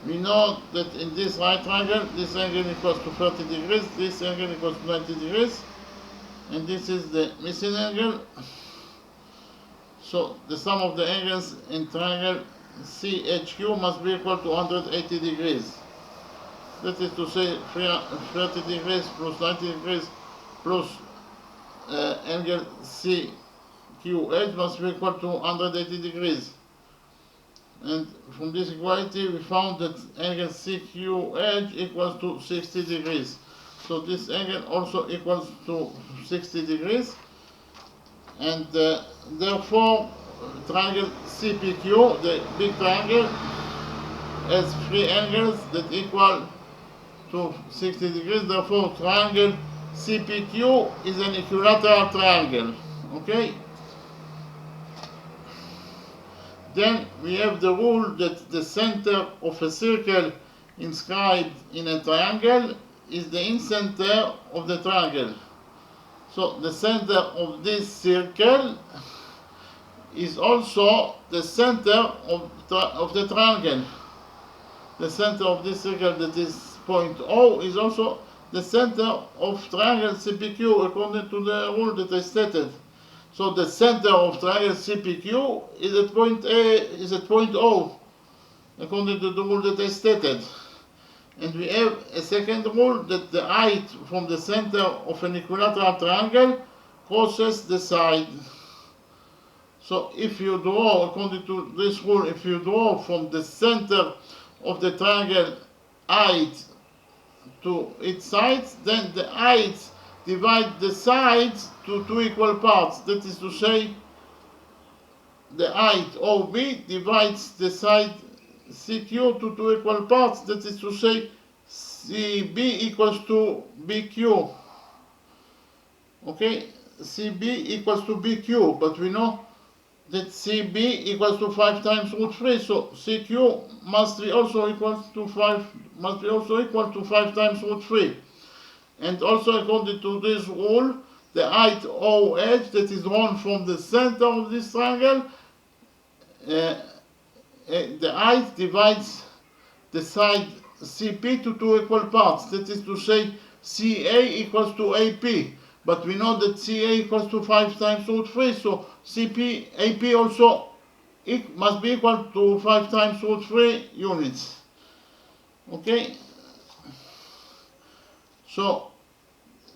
Speaker 1: We know that in this right triangle, this angle equals to 30 degrees, this angle equals to 90 degrees, and this is the missing angle. So the sum of the angles in triangle CHQ must be equal to 180 degrees. That is to say 30 degrees plus 90 degrees plus angle CQH must be equal to 180 degrees. And from this equality we found that angle CQH equals to 60 degrees. So this angle also equals to 60 degrees. And therefore triangle CPQ, the big triangle, has three angles that equal to 60 degrees. Therefore triangle CPQ is an equilateral triangle. Okay? Then we have the rule that the center of a circle inscribed in a triangle is the incenter of the triangle. So the center of this circle is also the center of the triangle. The center of this circle, that is point O, is also the center of triangle CPQ according to the rule that I stated. So the center of triangle CPQ is at point A, is at point O, according to the rule that I stated. And we have a second rule that the height from the center of an equilateral triangle crosses the side. So if you draw, according to this rule, if you draw from the center of the triangle height to its sides, then the height divide the sides to two equal parts. That is to say, the height OB divides the side CQ to two equal parts. That is to say, CB equals to BQ. Okay, CB equals to BQ, but we know that CB equals to 5 times root 3, so CQ must be also equal to 5 times root 3. And also according to this rule, the height OH that is drawn from the center of this triangle, the height divides the side CP to two equal parts. That is to say, CA equals to AP. But we know that CA equals to 5 times root 3, so CP, AP also must be equal to 5 times root 3 units. Okay? So,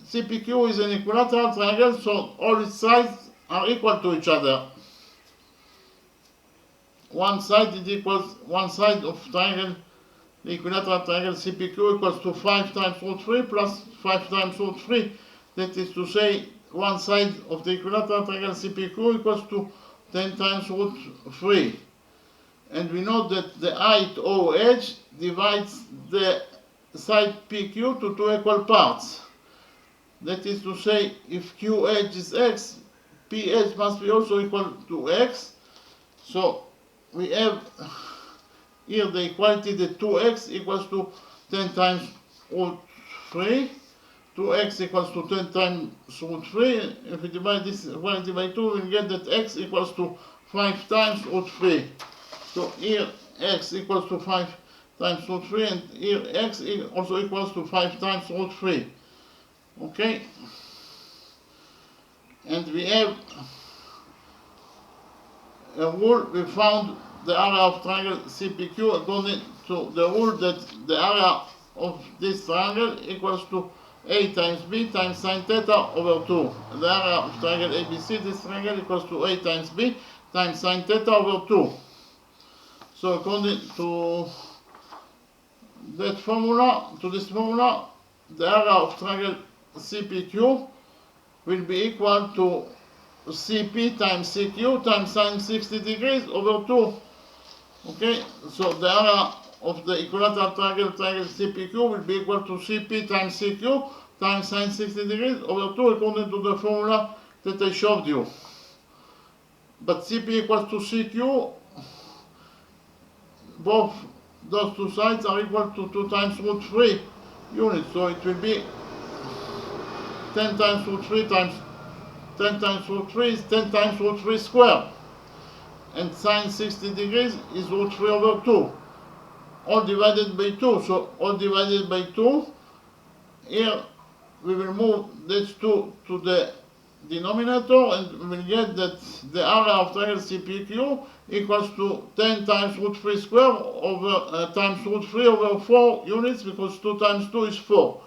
Speaker 1: CPQ is an equilateral triangle, so all its sides are equal to each other. One side of triangle, the equilateral triangle CPQ equals to 5 times root 3 plus 5 times root 3. That is to say, one side of the equilateral triangle CPQ equals to 10 times root 3. And we know that the height OH divides the side PQ to two equal parts. That is to say, if QH is X, PH must be also equal to X. So we have here the equality that 2x equals to 10 times root 3. 2x equals to 10 times root 3. If we divide this equality by 2, we'll get that x equals to 5 times root 3. So here x equals to 5 times root 3, and here x also equals to 5 times root 3. Okay? And we have a rule. We found the area of triangle CPQ according to the rule that the area of this triangle equals to A times B times sine theta over 2. The area of triangle ABC, this triangle, equals to A times B times sine theta over 2. So according to this formula, the area of triangle CPQ will be equal to CP times CQ times sine 60 degrees over 2. Okay, so the area of the equilateral triangle CPQ will be equal to CP times CQ times sine 60 degrees over 2 according to the formula that I showed you. But CP equals to CQ, both those two sides are equal to 2 times root 3 units, so it will be 10 times root 3 times 10 times root 3 is 10 times root 3 squared. And sine 60 degrees is root 3 over 2. All divided by 2. So all divided by 2. Here we will move this 2 to the denominator, and we will get that the area of triangle CPQ equals to 10 times root 3 squared over times root 3 over 4 units, because 2 times 2 is 4.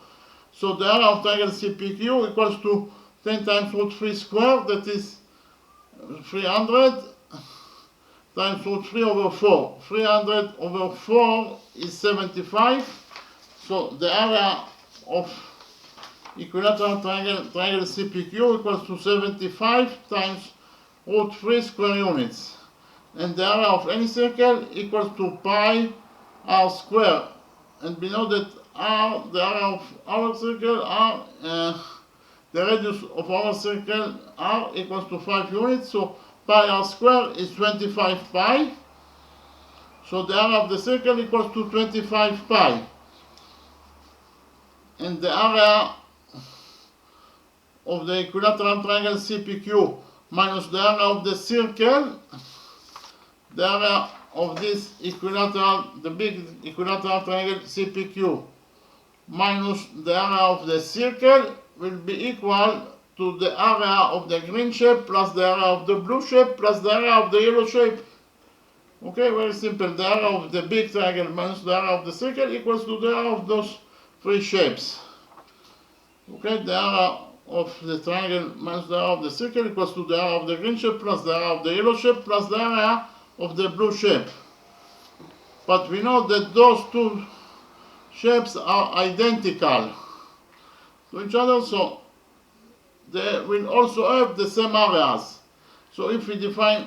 Speaker 1: So the area of triangle CPQ equals to 10 times root 3 squared, that is 300 times root 3 over 4. 300 over 4 is 75. So the area of equilateral triangle CPQ equals to 75 times root 3 square units. And the area of any circle equals to pi r square. And we know that r, the area of our circle, r, the radius of our circle r equals to 5 units. So pi r square is 25 pi. So the area of the circle equals to 25 pi. And the area of the equilateral triangle CPQ minus the area of the circle, the area of this equilateral, the big equilateral triangle CPQ minus the area of the circle will be equal to the area of the green shape plus the area of the blue shape plus the area of the yellow shape. Okay, very simple. The area of the big triangle minus the area of the circle equals to the area of those three shapes. Okay, the area of the triangle minus the area of the circle equals to the area of the green shape plus the area of the yellow shape plus the area of the blue shape. But we know that those two shapes are identical to each other, so they will also have the same areas. So if we define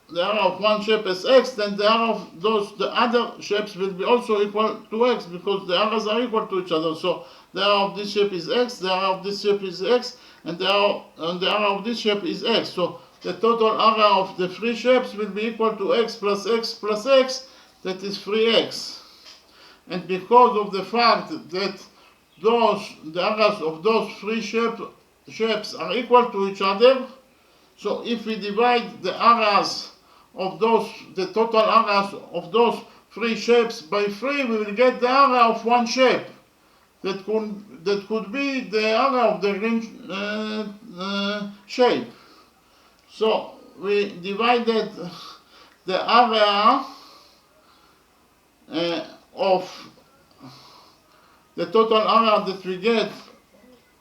Speaker 1: the area of one shape as x, then the area of the other shapes will be also equal to x, because the areas are equal to each other. So the area of this shape is x, the area of this shape is x, and the area of this shape is x. So the total area of the three shapes will be equal to x plus x plus x, that is 3x. And because of the fact that the areas of those three shapes are equal to each other, so if we divide the areas of the total areas of those three shapes by 3, we will get the area of one shape. That could be the area of the green shape. So we divided the area of the total area that we get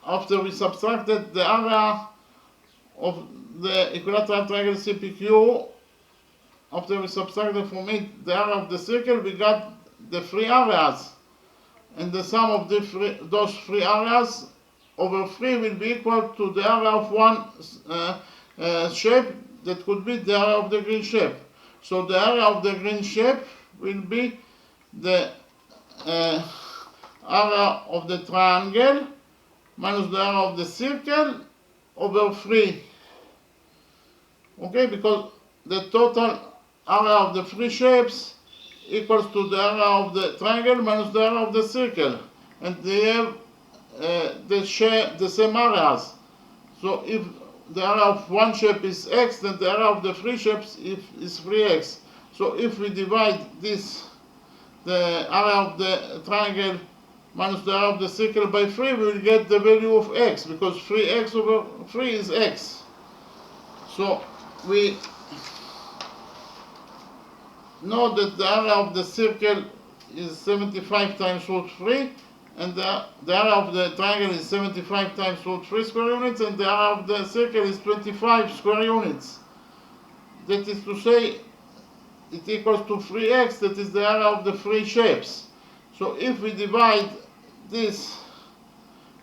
Speaker 1: after we subtracted the area of the equilateral triangle CPQ. After we subtracted from it the area of the circle, we got the three areas. And the sum of those three areas over 3 will be equal to the area of one shape that could be the area of the green shape. So the area of the green shape will be the area of the triangle minus the area of the circle over 3. Okay, because the total area of the three shapes equals to the area of the triangle minus the area of the circle, and they have the same areas. So if the area of one shape is x, then the area of the three shapes is 3x. So if we divide this, the area of the triangle minus the area of the circle by 3, we will get the value of x, because 3x over 3 is x. So we know that the area of the circle is 75 times root 3, and the area of the triangle is 75 times root 3 square units, and the area of the circle is 25 square units. That is to say, it equals to 3x, that is the area of the three shapes. So if we divide this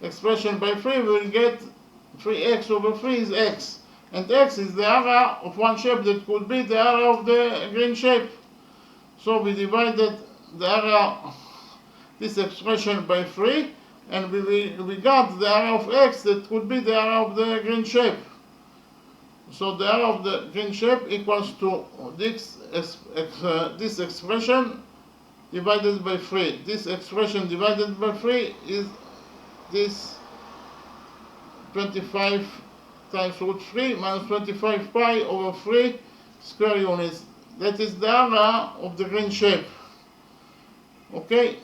Speaker 1: expression by 3, we will get 3x over 3 is x. And x is the area of one shape that could be the area of the green shape. So we divided the area, this expression, by 3, and we got the area of x that could be the area of the green shape. So the area of the green shape equals to this expression divided by 3. This expression divided by 3 is this 25 times root 3 minus 25 pi over 3 square units. That is the area of the green shape. Okay?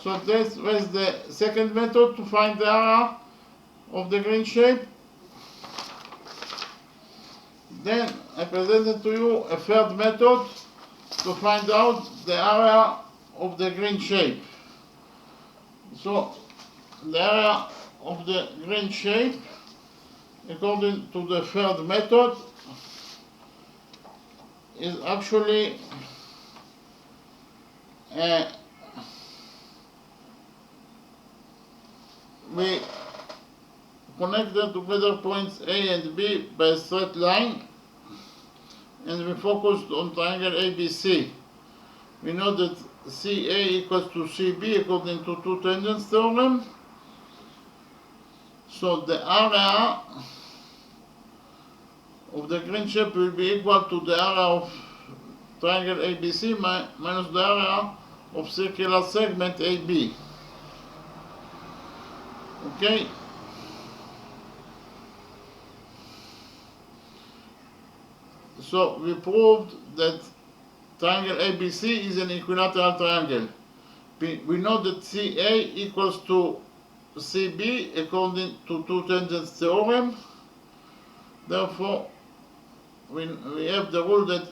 Speaker 1: So this was the second method to find the area of the green shape. Then I presented to you a third method to find out the area of the green shape. So the area of the green shape, according to the third method, is actually we connected together points A and B by a straight line, and we focused on triangle ABC. We know that CA equals to CB according to two tangents theorem. So the area of the green shape will be equal to the area of triangle ABC minus the area of circular segment AB. Okay? So we proved that triangle ABC is an equilateral triangle. We know that CA equals to CB according to two tangents theorem. Therefore, we have the rule that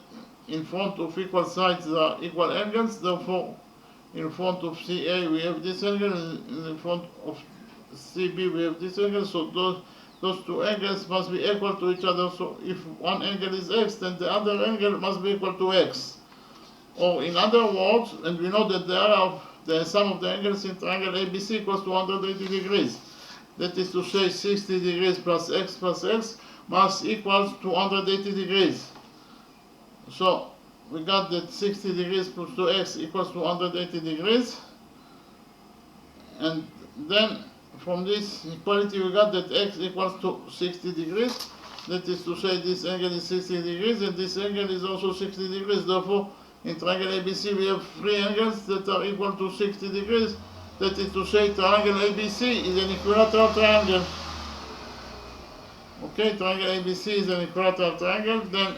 Speaker 1: in front of equal sides there are equal angles. Therefore, in front of CA we have this angle, and in front of CB we have this angle. So those two angles must be equal to each other. So if one angle is x, then the other angle must be equal to x. Or in other words, and we know that the sum of the angles in triangle ABC equals to 180 degrees. That is to say 60 degrees plus x must equals to 180 degrees. So we got that 60 degrees plus 2x equals to 180 degrees. And then from this equality we got that x equals to 60 degrees. That is to say this angle is 60 degrees and this angle is also 60 degrees. Therefore, in triangle ABC we have three angles that are equal to 60 degrees. That is to say triangle ABC is an equilateral triangle. Okay, triangle ABC is an equilateral triangle. Then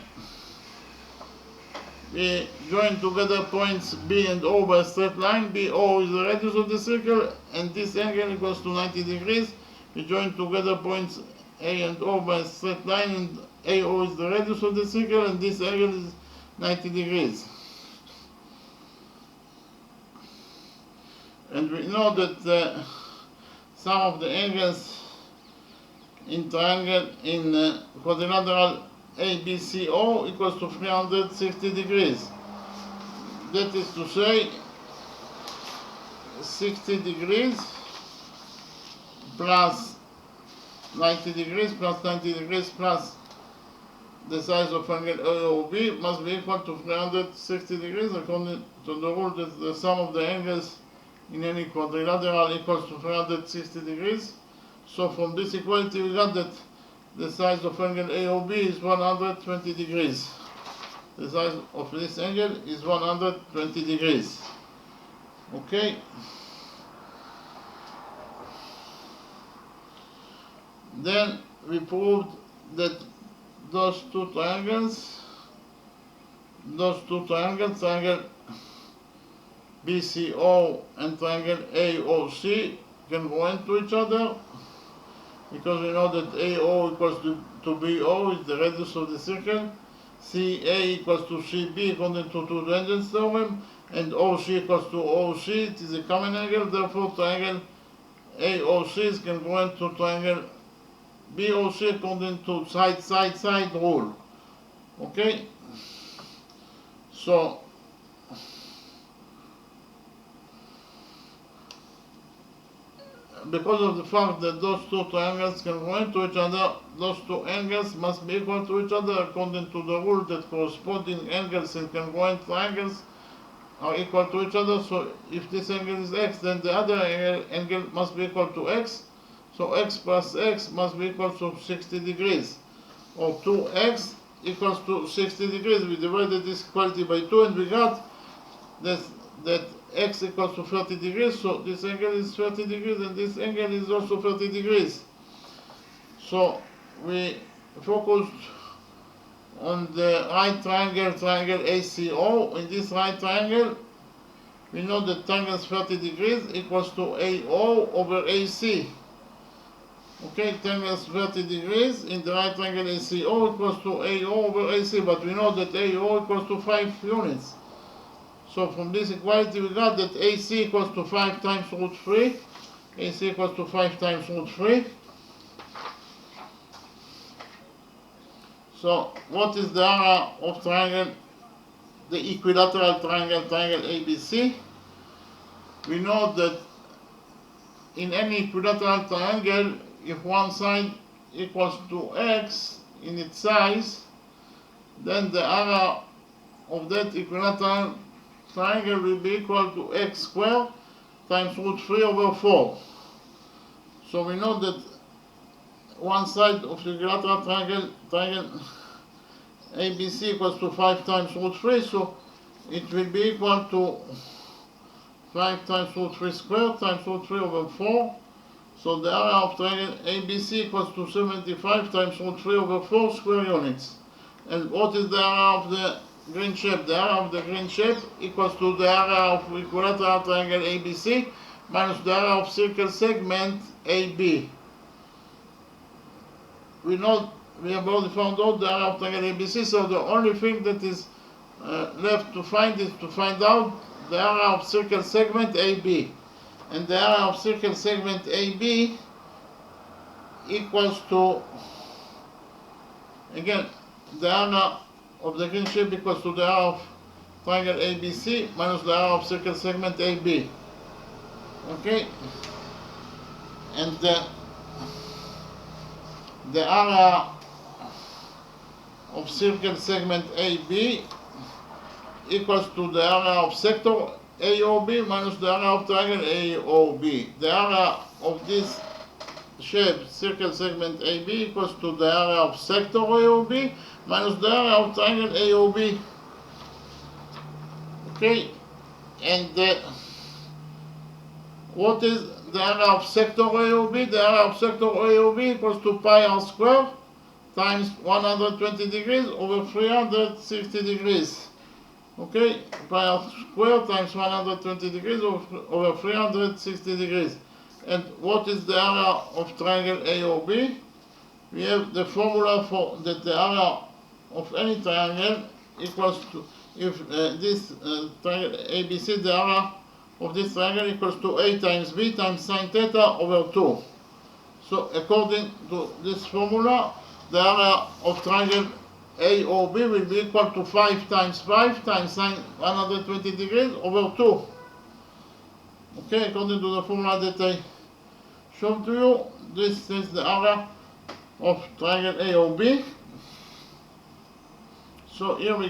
Speaker 1: we join together points B and O by a straight line. BO is the radius of the circle and this angle equals to 90 degrees. We join together points A and O by a straight line, and AO is the radius of the circle and this angle is 90 degrees. And we know that the sum of the angles in triangle in quadrilateral ABCO equals to 360 degrees. That is to say 60 degrees plus 90 degrees plus 90 degrees plus the size of angle AOB must be equal to 360 degrees according to the rule that the sum of the angles in any quadrilateral equals to 360 degrees. So from this equality we got that the size of angle AOB is 120 degrees. The size of this angle is 120 degrees. Okay? Then we proved that those two triangles, triangle BCO and triangle AOC can go into each other, because we know that AO equals to BO is the radius of the circle, CA equals to CB according to two tangents theorem, and OC equals to OC, it is a common angle. Therefore triangle AOCs can go into triangle BOC according to side rule. Okay? So because of the fact that those two triangles can go into each other, those two angles must be equal to each other according to the rule that corresponding angles in congruent triangles are equal to each other. So if this angle is x, then the other angle must be equal to x. So x plus x must be equal to 60 degrees. Or 2x equals to 60 degrees. We divided this equality by 2 and we got that x equals to 30 degrees. So this angle is 30 degrees and this angle is also 30 degrees. So we focused on the right triangle ACO. In this right triangle, we know that triangle 30 degrees equals to AO over AC. Okay, triangle 30 degrees in the right triangle ACO equals to AO over AC, but we know that AO equals to 5 units. So from this equality we got that AC equals to 5 times root 3. AC equals to 5 times root 3. So what is the area of triangle, the equilateral triangle ABC? We know that in any equilateral triangle, if one side equals to x in its size, then the area of that equilateral triangle will be equal to x squared times root 3 over 4. So we know that one side of the equilateral triangle ABC equals to 5 times root 3, so it will be equal to 5 times root 3 squared times root 3 over 4. So the area of triangle ABC equals to 75 times root 3 over 4 square units. And what is the area of the green shape? The area of the green shape equals to the area of equilateral triangle ABC minus the area of circle segment AB. We have already found out the area of triangle ABC, so the only thing that is left to find is to find out the area of circle segment AB. And the area of circle segment AB equals to, again, the area of the green shape equals to the area of triangle ABC minus the area of circle segment AB. Okay? And the area of circle segment AB equals to the area of sector AOB minus the area of triangle AOB. The area of this shape, circle segment AB, equals to the area of sector AOB minus the area of triangle AOB. Okay? And what is the area of sector AOB? The area of sector AOB equals to pi r squared times 120 degrees over 360 degrees. Okay, pi r squared times 120 degrees over 360 degrees. And what is the area of triangle AOB? We have the formula for that the area of any triangle equals to, if this triangle ABC, the area of this triangle equals to A times B times sine theta over 2. So according to this formula, the area of triangle AOB will be equal to 5 times 5 times sine 120 degrees over 2. Okay, according to the formula that I showed to you, this is the area of triangle AOB. So here we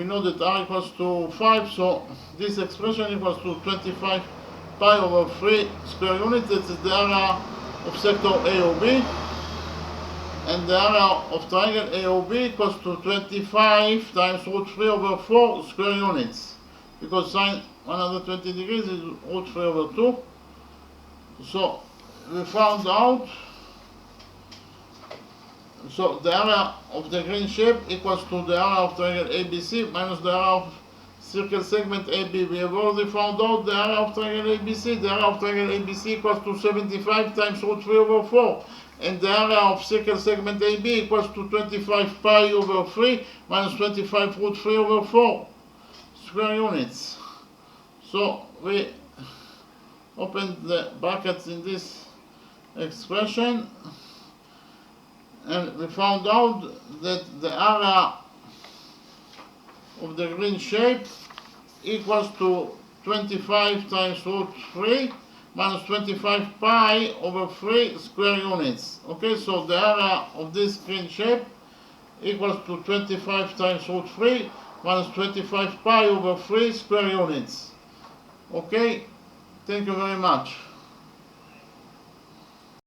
Speaker 1: know that r equals to 5, so this expression equals to 25 pi over 3 square units. This is the area of sector AOB. And the area of triangle AOB equals to 25 times root 3 over 4 square units. Because sine 120 degrees is root 3 over 2. So we found out, so the area of the green shape equals to the area of triangle ABC minus the area of circle segment AB. We have already found out the area of triangle ABC. The area of triangle ABC equals to 75 times root 3 over 4. And the area of circle segment AB equals to 25 pi over 3 minus 25 root 3 over 4 square units. So we open the brackets in this expression, and we found out that the area of the green shape equals to 25 times root 3 minus 25 pi over 3 square units. Okay, so the area of this green shape equals to 25 times root 3 minus 25 pi over 3 square units. Okay, thank you very much.